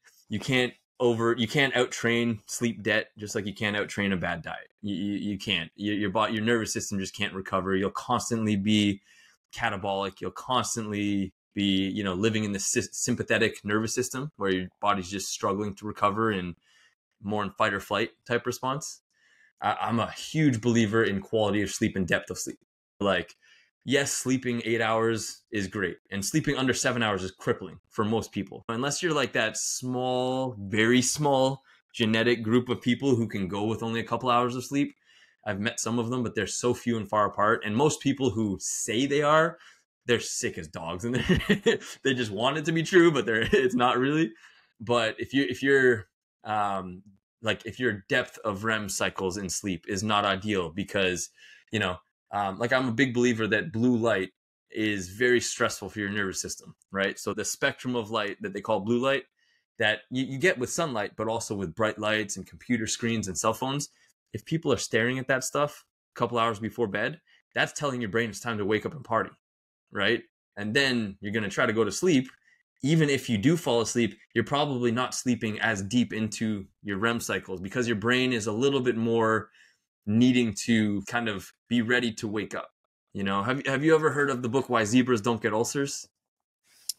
out train sleep debt, just like you can't out train a bad diet. You can't. Your nervous system just can't recover. You'll constantly be catabolic. You'll constantly be living in the sympathetic nervous system, where your body's just struggling to recover and more in fight or flight type response. I'm a huge believer in quality of sleep and depth of sleep. Like, yes, sleeping 8 hours is great, and sleeping under 7 hours is crippling for most people, unless you're like that small, very small genetic group of people who can go with only a couple hours of sleep. I've met some of them, but they're so few and far apart. And most people who say they're sick as dogs, and they just want it to be true, but it's not really. But if your depth of REM cycles in sleep is not ideal, because I'm a big believer that blue light is very stressful for your nervous system, right? So the spectrum of light that they call blue light, that you get with sunlight, but also with bright lights and computer screens and cell phones. If people are staring at that stuff a couple hours before bed, that's telling your brain it's time to wake up and party, right? And then you're going to try to go to sleep. Even if you do fall asleep, you're probably not sleeping as deep into your REM cycles, because your brain is a little bit more needing to kind of be ready to wake up. Have you ever heard of the book Why Zebras Don't Get Ulcers?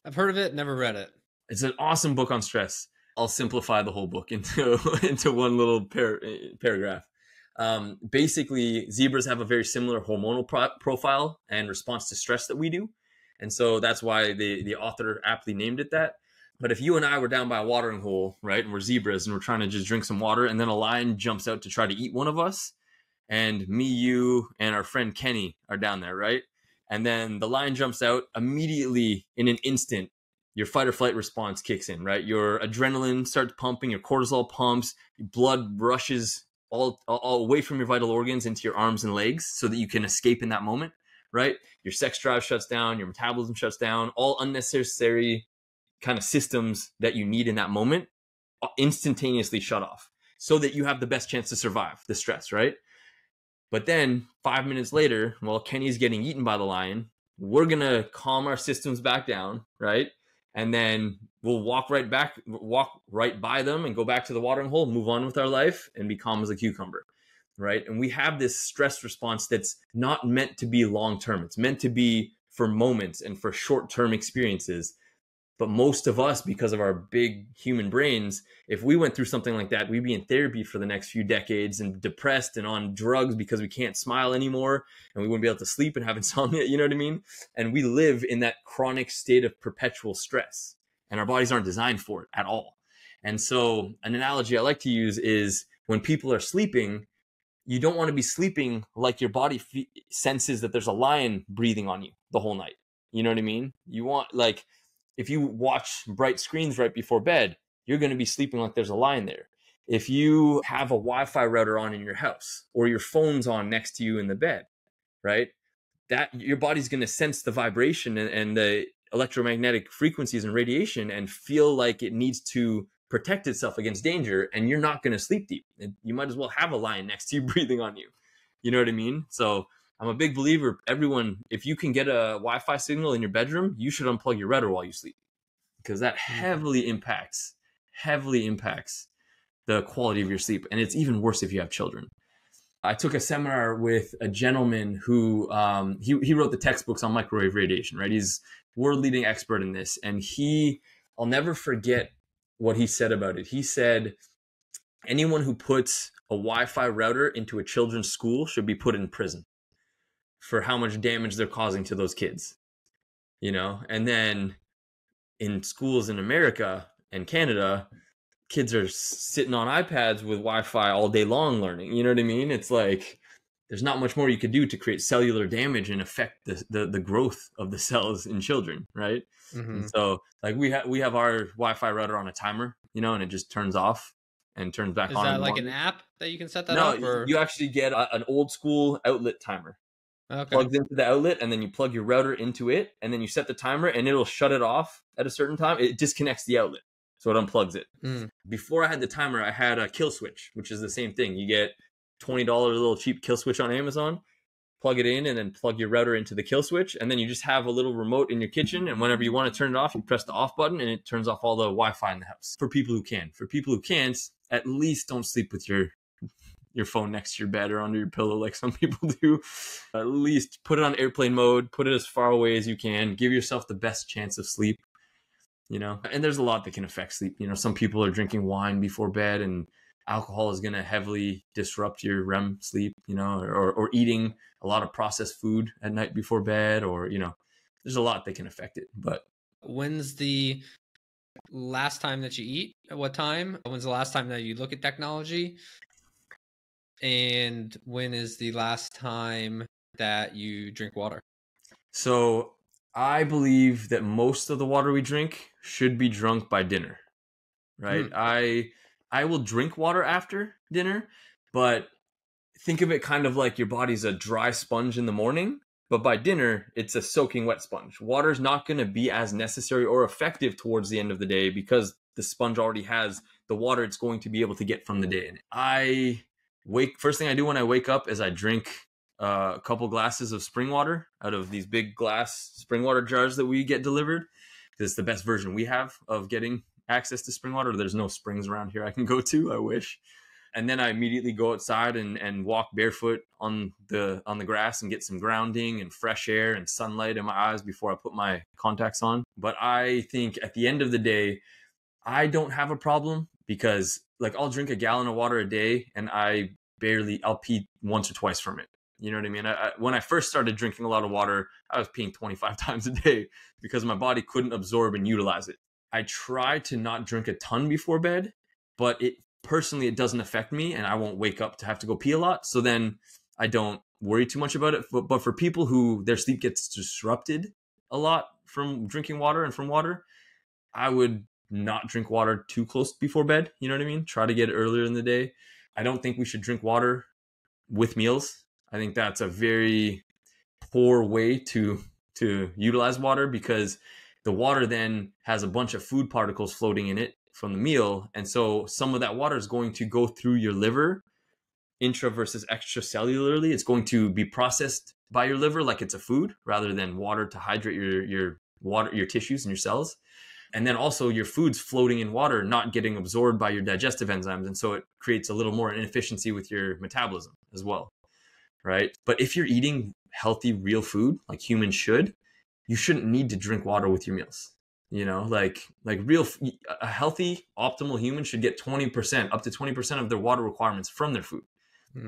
I've heard of it, never read it. It's an awesome book on stress. I'll simplify the whole book into into one little paragraph. Basically, zebras have a very similar hormonal profile and response to stress that we do. And so that's why the author aptly named it that. But if you and I were down by a watering hole, right, and we're zebras and we're trying to just drink some water, and then a lion jumps out to try to eat one of us, and me, you, and our friend Kenny are down there, right? And then the lion jumps out, immediately in an instant, your fight or flight response kicks in, right? Your adrenaline starts pumping, your cortisol pumps, your blood rushes all away from your vital organs into your arms and legs so that you can escape in that moment, right? Your sex drive shuts down, your metabolism shuts down, all unnecessary kind of systems that you need in that moment instantaneously shut off so that you have the best chance to survive the stress, right? But then 5 minutes later, while Kenny's getting eaten by the lion, we're going to calm our systems back down, right? And then we'll walk right by them and go back to the watering hole, move on with our life and be calm as a cucumber, right? And we have this stress response that's not meant to be long-term. It's meant to be for moments and for short-term experiences. But most of us, because of our big human brains, if we went through something like that, we'd be in therapy for the next few decades and depressed and on drugs because we can't smile anymore and we wouldn't be able to sleep and have insomnia, you know what I mean? And we live in that chronic state of perpetual stress and our bodies aren't designed for it at all. And so an analogy I like to use is when people are sleeping, you don't want to be sleeping like your body senses that there's a lion breathing on you the whole night. You know what I mean? You want, like, if you watch bright screens right before bed, you're going to be sleeping like there's a lion there. If you have a Wi-Fi router on in your house or your phone's on next to you in the bed, right? That your body's going to sense the vibration and the electromagnetic frequencies and radiation and feel like it needs to protect itself against danger. And you're not going to sleep deep. You might as well have a lion next to you breathing on you. You know what I mean? So I'm a big believer, everyone, if you can get a Wi-Fi signal in your bedroom, you should unplug your router while you sleep because that heavily impacts the quality of your sleep. And it's even worse if you have children. I took a seminar with a gentleman who, he wrote the textbooks on microwave radiation, right? He's world leading expert in this. And I'll never forget what he said about it. He said, anyone who puts a Wi-Fi router into a children's school should be put in prison for how much damage they're causing to those kids, you know? And then in schools in America and Canada, kids are sitting on iPads with Wi-Fi all day long learning. You know what I mean? It's like, there's not much more you could do to create cellular damage and affect the growth of the cells in children, right? Mm-hmm. And so like we have our Wi-Fi router on a timer, you know, and it just turns off and turns back on. Is that like an app that you can set that up? No, or... you actually get an old school outlet timer. Okay. Plugs into the outlet and then you plug your router into it and then you set the timer and it'll shut it off at a certain time. It disconnects the outlet. So it unplugs it. Before I had the timer, I had a kill switch, which is the same thing. You get $20 little cheap kill switch on Amazon, plug it in and then plug your router into the kill switch. And then you just have a little remote in your kitchen. And whenever you want to turn it off, you press the off button and it turns off all the Wi-Fi in the house. For people who can. For people who can't, at least don't sleep with your phone next to your bed or under your pillow like some people do. At least put it on airplane mode, put it as far away as you can, give yourself the best chance of sleep, you know. And there's a lot that can affect sleep. You know, some people are drinking wine before bed and alcohol is going to heavily disrupt your REM sleep, you know, or eating a lot of processed food at night before bed, or, you know, there's a lot that can affect it. But when's the last time that you eat? At what time? When's the last time that you look at technology? And when is the last time that you drink water? So I believe that most of the water we drink should be drunk by dinner, right? I will drink water after dinner, but think of it kind of like your body's a dry sponge in the morning, but by dinner, it's a soaking wet sponge. Water's not going to be as necessary or effective towards the end of the day because the sponge already has the water it's going to be able to get from the day. First thing I do when I wake up is I drink a couple glasses of spring water out of these big glass spring water jars that we get delivered. It's the best version we have of getting access to spring water. There's no springs around here I can go to, I wish. And then I immediately go outside and walk barefoot on the grass and get some grounding and fresh air and sunlight in my eyes before I put my contacts on. But I think at the end of the day, I don't have a problem because like I'll drink a gallon of water a day and I'll pee once or twice from it. You know what I mean? When I first started drinking a lot of water, I was peeing 25 times a day because my body couldn't absorb and utilize it. I try to not drink a ton before bed, but it doesn't affect me and I won't wake up to have to go pee a lot. So then I don't worry too much about it. But for people who their sleep gets disrupted a lot from drinking water and from water, I would not drink water too close before bed. You know what I mean? Try to get it earlier in the day. I don't think we should drink water with meals. I think that's a very poor way to utilize water because the water then has a bunch of food particles floating in it from the meal. And so some of that water is going to go through your liver intra versus extracellularly. It's going to be processed by your liver like it's a food rather than water to hydrate your tissues and your cells. And then also your food's floating in water, not getting absorbed by your digestive enzymes. And so it creates a little more inefficiency with your metabolism as well, right? But if you're eating healthy, real food, like humans should, you shouldn't need to drink water with your meals. You know, like a healthy, optimal human should get 20%, up to 20% of their water requirements from their food.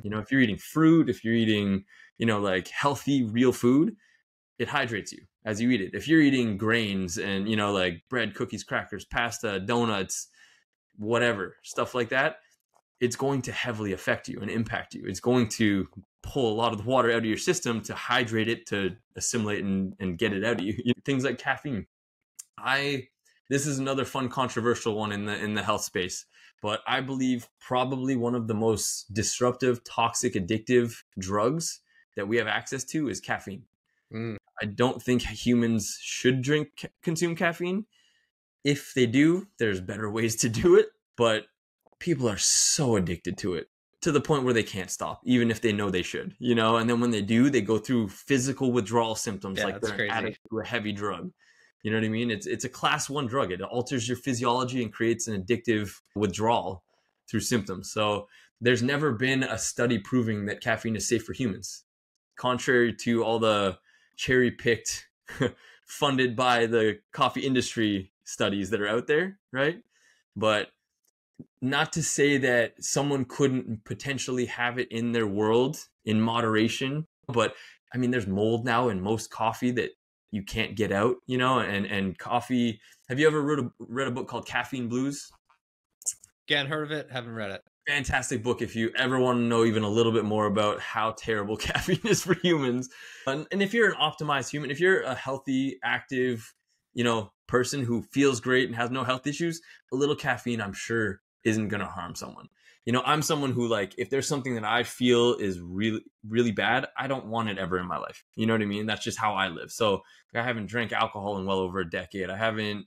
You know, if you're eating fruit, if you're eating, you know, like healthy, real food, it hydrates you as you eat it. If you're eating grains and, you know, like bread, cookies, crackers, pasta, donuts, whatever, stuff like that, it's going to heavily affect you and impact you. It's going to pull a lot of the water out of your system to hydrate it, to assimilate and get it out of you. Things like caffeine. This is another fun, controversial one in the health space, but I believe probably one of the most disruptive, toxic, addictive drugs that we have access to is caffeine. I don't think humans should consume caffeine. If they do, there's better ways to do it, but people are so addicted to it to the point where they can't stop, even if they know they should, you know, and then when they do, they go through physical withdrawal symptoms like they're an addict to a heavy drug. You know what I mean? It's a class 1 drug. It alters your physiology and creates an addictive withdrawal through symptoms. So there's never been a study proving that caffeine is safe for humans, contrary to all the cherry-picked, funded by the coffee industry studies that are out there, right? But not to say that someone couldn't potentially have it in their world in moderation, but I mean, there's mold now in most coffee that you can't get out, you know, and coffee. Have you ever read a book called Caffeine Blues? Again, heard of it, haven't read it. Fantastic book if you ever want to know even a little bit more about how terrible caffeine is for humans. And if you're an optimized human, if you're a healthy, active, you know, person who feels great and has no health issues, a little caffeine, I'm sure, isn't going to harm someone. You know, I'm someone who, like, if there's something that I feel is really, really bad, I don't want it ever in my life. You know what I mean? That's just how I live. So I haven't drank alcohol in well over a decade. I haven't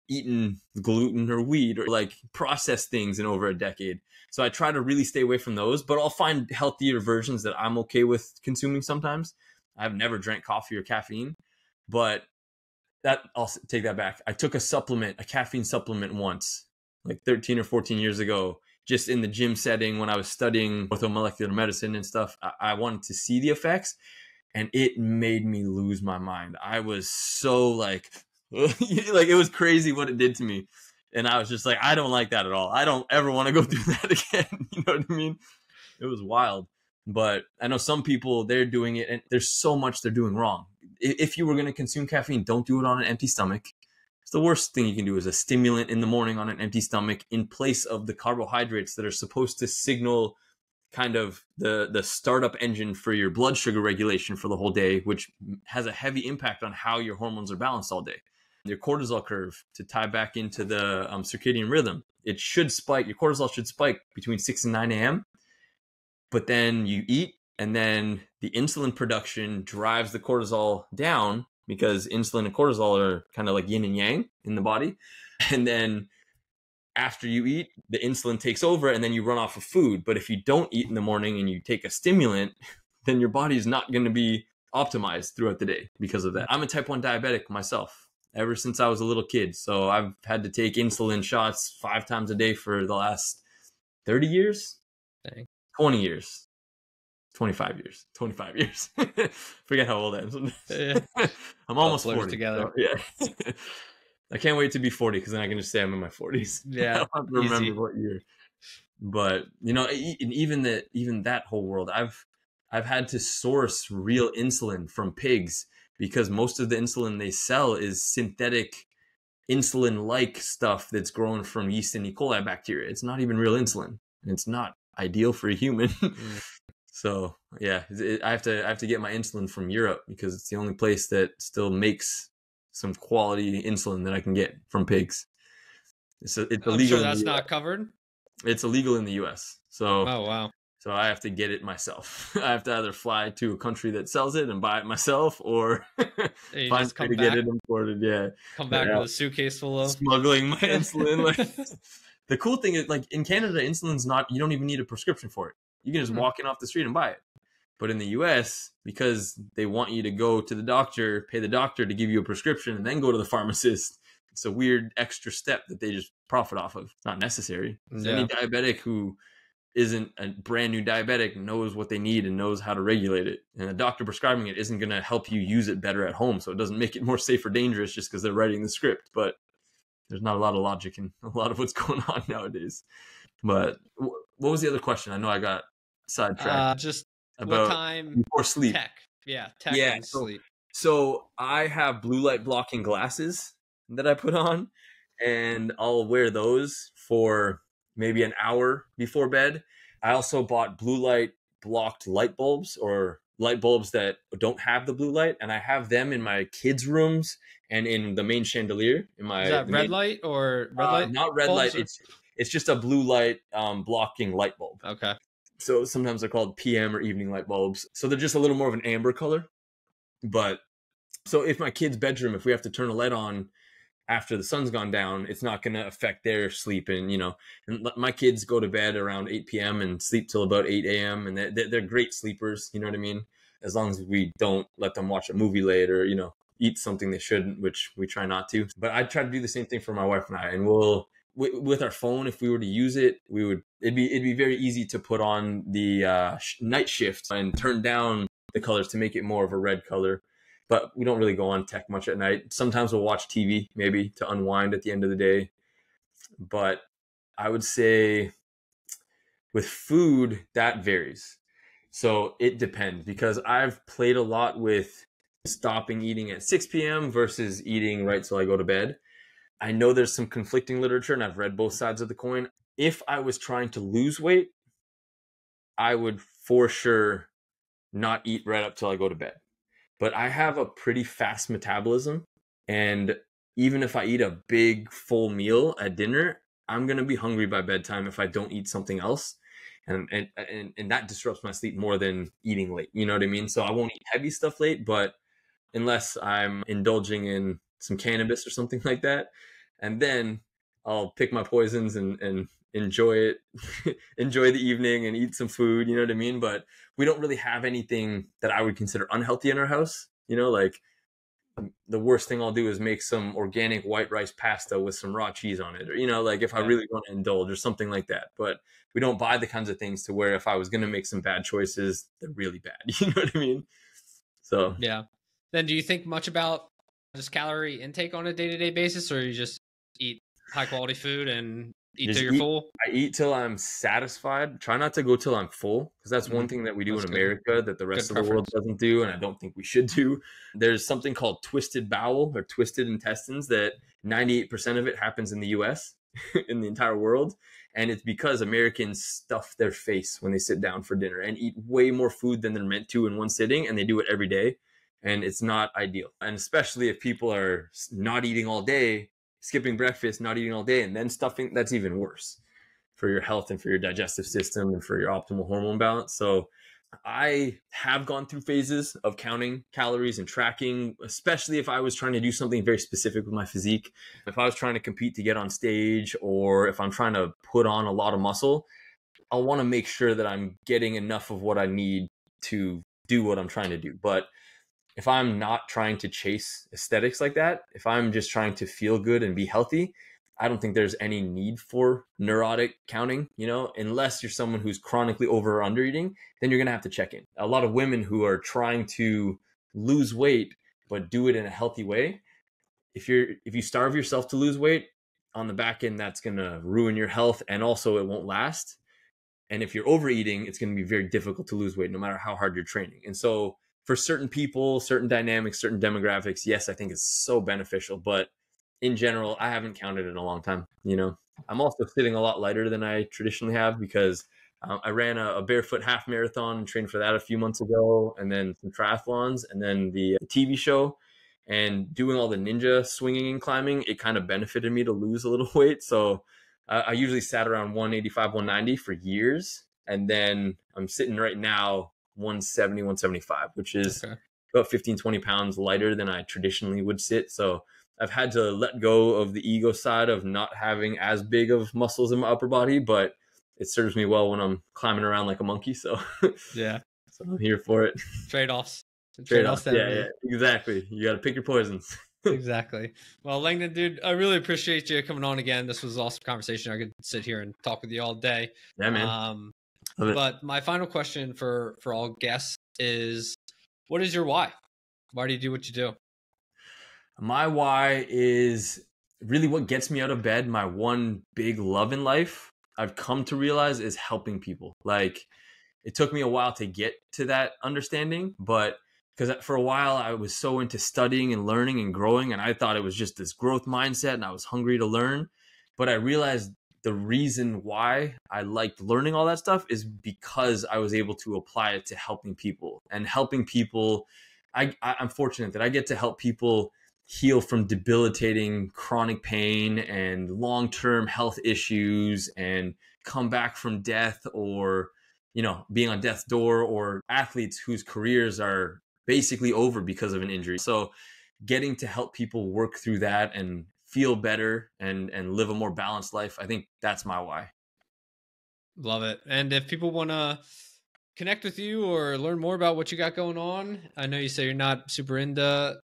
eaten gluten or wheat or like processed things in over a decade. So I try to really stay away from those, but I'll find healthier versions that I'm okay with consuming sometimes. I've never drank coffee or caffeine, but I'll take that back. I took a caffeine supplement once, like 13 or 14 years ago, just in the gym setting when I was studying orthomolecular medicine and stuff. I wanted to see the effects, and it made me lose my mind. I was so like it was crazy what it did to me. And I was just like, I don't like that at all. I don't ever want to go through that again. You know what I mean? It was wild. But I know some people, they're doing it, and there's so much they're doing wrong. If you were going to consume caffeine, don't do it on an empty stomach. It's the worst thing you can do is a stimulant in the morning on an empty stomach in place of the carbohydrates that are supposed to signal kind of the startup engine for your blood sugar regulation for the whole day, which has a heavy impact on how your hormones are balanced all day. Your cortisol curve, to tie back into the circadian rhythm, it should spike. Your cortisol should spike between 6 and 9 a.m. But then you eat, and then the insulin production drives the cortisol down because insulin and cortisol are kind of like yin and yang in the body. And then after you eat, the insulin takes over, and then you run off of food. But if you don't eat in the morning and you take a stimulant, then your body is not going to be optimized throughout the day because of that. I'm a type 1 diabetic myself ever since I was a little kid. So I've had to take insulin shots 5 times a day for the last 30 years, Dang. 20 years, 25 years. Forget how old I am. Yeah. I'm almost 40. Together. So, yeah. I can't wait to be 40 because then I can just say I'm in my 40s. Yeah, I don't have to remember what year. But even that whole world, I've had to source real insulin from pigs because most of the insulin they sell is synthetic insulin-like stuff that's grown from yeast and E. coli bacteria. It's not even real insulin, and it's not ideal for a human. So yeah, I have to get my insulin from Europe because it's the only place that still makes some quality insulin that I can get from pigs. It's illegal. I'm sure that's not covered. It's illegal in the U.S. So oh wow. So I have to get it myself. I have to either fly to a country that sells it and buy it myself, or find a way to get it imported. Yeah, come back with a suitcase full of smuggling my insulin. Like, the cool thing is, like in Canada, insulin's not. You don't even need a prescription for it. You can just walk in off the street and buy it. But in the U.S., because they want you to go to the doctor, pay the doctor to give you a prescription, and then go to the pharmacist, it's a weird extra step that they just profit off of. It's not necessary. So any diabetic who isn't a brand new diabetic knows what they need and knows how to regulate it. And the doctor prescribing it isn't going to help you use it better at home. So it doesn't make it more safe or dangerous just because they're writing the script. But there's not a lot of logic in a lot of what's going on nowadays. But what was the other question? I know I got sidetracked. Just about what time before sleep. Tech. Yeah, tech and sleep. So I have blue light blocking glasses that I put on, and I'll wear those for maybe an hour before bed. I also bought blue light blocked light bulbs, or light bulbs that don't have the blue light, and I have them in my kids' rooms and in the main chandelier. In my Is that red light or red light? Not red light. Or? It's just a blue light blocking light bulb. Okay. So sometimes they're called PM or evening light bulbs. So they're just a little more of an amber color. But so if my kid's bedroom, if we have to turn a light on after the sun's gone down, it's not going to affect their sleep. And, and my kids go to bed around 8 p.m. and sleep till about 8 a.m. And they're great sleepers. You know what I mean? As long as we don't let them watch a movie late or, eat something they shouldn't, which we try not to. But I try to do the same thing for my wife and I. And with our phone, if we were to use it, it'd be very easy to put on the night shift and turn down the colors to make it more of a red color. But we don't really go on tech much at night. Sometimes we'll watch TV maybe to unwind at the end of the day. But I would say with food, that varies. So it depends, because I've played a lot with stopping eating at 6 p.m. versus eating right till I go to bed. I know there's some conflicting literature, and I've read both sides of the coin. If I was trying to lose weight, I would for sure not eat right up till I go to bed. But I have a pretty fast metabolism, and even if I eat a big full meal at dinner, I'm going to be hungry by bedtime if I don't eat something else. And that disrupts my sleep more than eating late. You know what I mean? So I won't eat heavy stuff late, but unless I'm indulging in some cannabis or something like that, and then I'll pick my poisons and enjoy it, enjoy the evening and eat some food, you know what I mean? But we don't really have anything that I would consider unhealthy in our house. Like the worst thing I'll do is make some organic white rice pasta with some raw cheese on it, or, like if I really want to indulge or something like that. But we don't buy the kinds of things to where if I was going to make some bad choices, they're really bad. You know what I mean? So, yeah. Then do you think much about just calorie intake on a day-to-day basis, or you just eat high quality food and eat till you're full? I eat till I'm satisfied. Try not to go till I'm full, because that's one thing that we do in America that the rest of the world doesn't do, and I don't think we should do. There's something called twisted bowel or twisted intestines that 98% of it happens in the US, in the entire world. And it's because Americans stuff their face when they sit down for dinner and eat way more food than they're meant to in one sitting, and they do it every day. And it's not ideal. And especially if people are not eating all day, skipping breakfast, not eating all day, and then stuffing, that's even worse for your health and for your digestive system and for your optimal hormone balance. So I have gone through phases of counting calories and tracking, especially if I was trying to do something very specific with my physique. If I was trying to compete to get on stage, or if I'm trying to put on a lot of muscle, I'll want to make sure that I'm getting enough of what I need to do what I'm trying to do. But if I'm not trying to chase aesthetics like that, if I'm just trying to feel good and be healthy, I don't think there's any need for neurotic counting, unless you're someone who's chronically over or under eating, then you're going to have to check in. A lot of women who are trying to lose weight, but do it in a healthy way, if you starve yourself to lose weight, on the back end, that's going to ruin your health, and also it won't last. And if you're overeating, it's going to be very difficult to lose weight no matter how hard you're training. And so for certain people, certain dynamics, certain demographics, yes, I think it's so beneficial. But in general, I haven't counted in a long time. I'm also sitting a lot lighter than I traditionally have because I ran a barefoot half marathon and trained for that a few months ago, and then some triathlons, and then the TV show. And doing all the ninja swinging and climbing, it kind of benefited me to lose a little weight. So I usually sat around 185, 190 for years. And then I'm sitting right now 170, 175, which is about 15, 20 pounds lighter than I traditionally would sit. So I've had to let go of the ego side of not having as big of muscles in my upper body, but it serves me well when I'm climbing around like a monkey. So yeah, so I'm here for it. Trade-offs. Yeah, exactly. You got to pick your poisons. Exactly. Well, Langdon, dude, I really appreciate you coming on again. This was an awesome conversation. I could sit here and talk with you all day. Yeah, man. But my final question for all guests is, what is your why? Why do you do what you do? My why is really what gets me out of bed. My one big love in life, I've come to realize, is helping people. Like, it took me a while to get to that understanding, but because for a while I was so into studying and learning and growing, and I thought it was just this growth mindset and I was hungry to learn. But I realized the reason why I liked learning all that stuff is because I was able to apply it to helping people. And helping people, I'm fortunate that I get to help people heal from debilitating chronic pain and long-term health issues and come back from death, or being on death's door, or athletes whose careers are basically over because of an injury. So getting to help people work through that and feel better and live a more balanced life, I think that's my why. Love it. And if people want to connect with you or learn more about what you got going on, I know you say you're not super into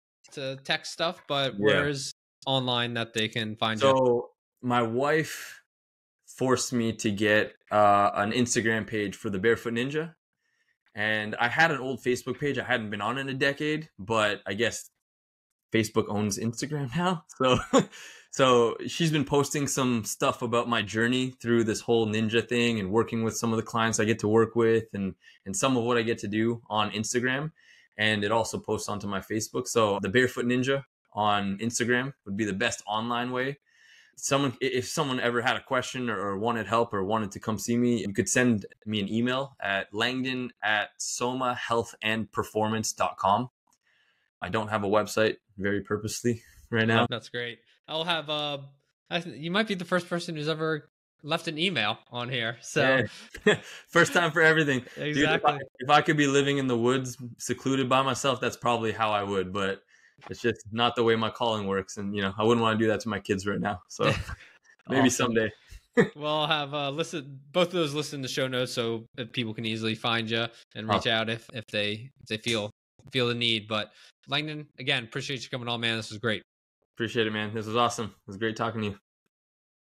tech stuff, but where's online that they can find you? So my wife forced me to get an Instagram page for the Barefoot Ninja. And I had an old Facebook page. I hadn't been on in a decade, but I guess Facebook owns Instagram now. So she's been posting some stuff about my journey through this whole ninja thing and working with some of the clients I get to work with and some of what I get to do on Instagram. And it also posts onto my Facebook. So the Barefoot Ninja on Instagram would be the best online way. If someone ever had a question or wanted help or wanted to come see me, you could send me an email at langdon@somahealthandperformance.com. I don't have a website, very purposely right now. That's great. I'll have you might be the first person who's ever left an email on here. So first time for everything. Exactly. Dude, if I could be living in the woods secluded by myself, that's probably how I would, but it's just not the way my calling works. And, I wouldn't want to do that to my kids right now. So maybe someday. Well, I'll have both of those listed in the show notes so that people can easily find you and reach out if they feel the need. But Langdon, again, appreciate you coming on, man. This was great. Appreciate it, man. This was awesome. It was great talking to you.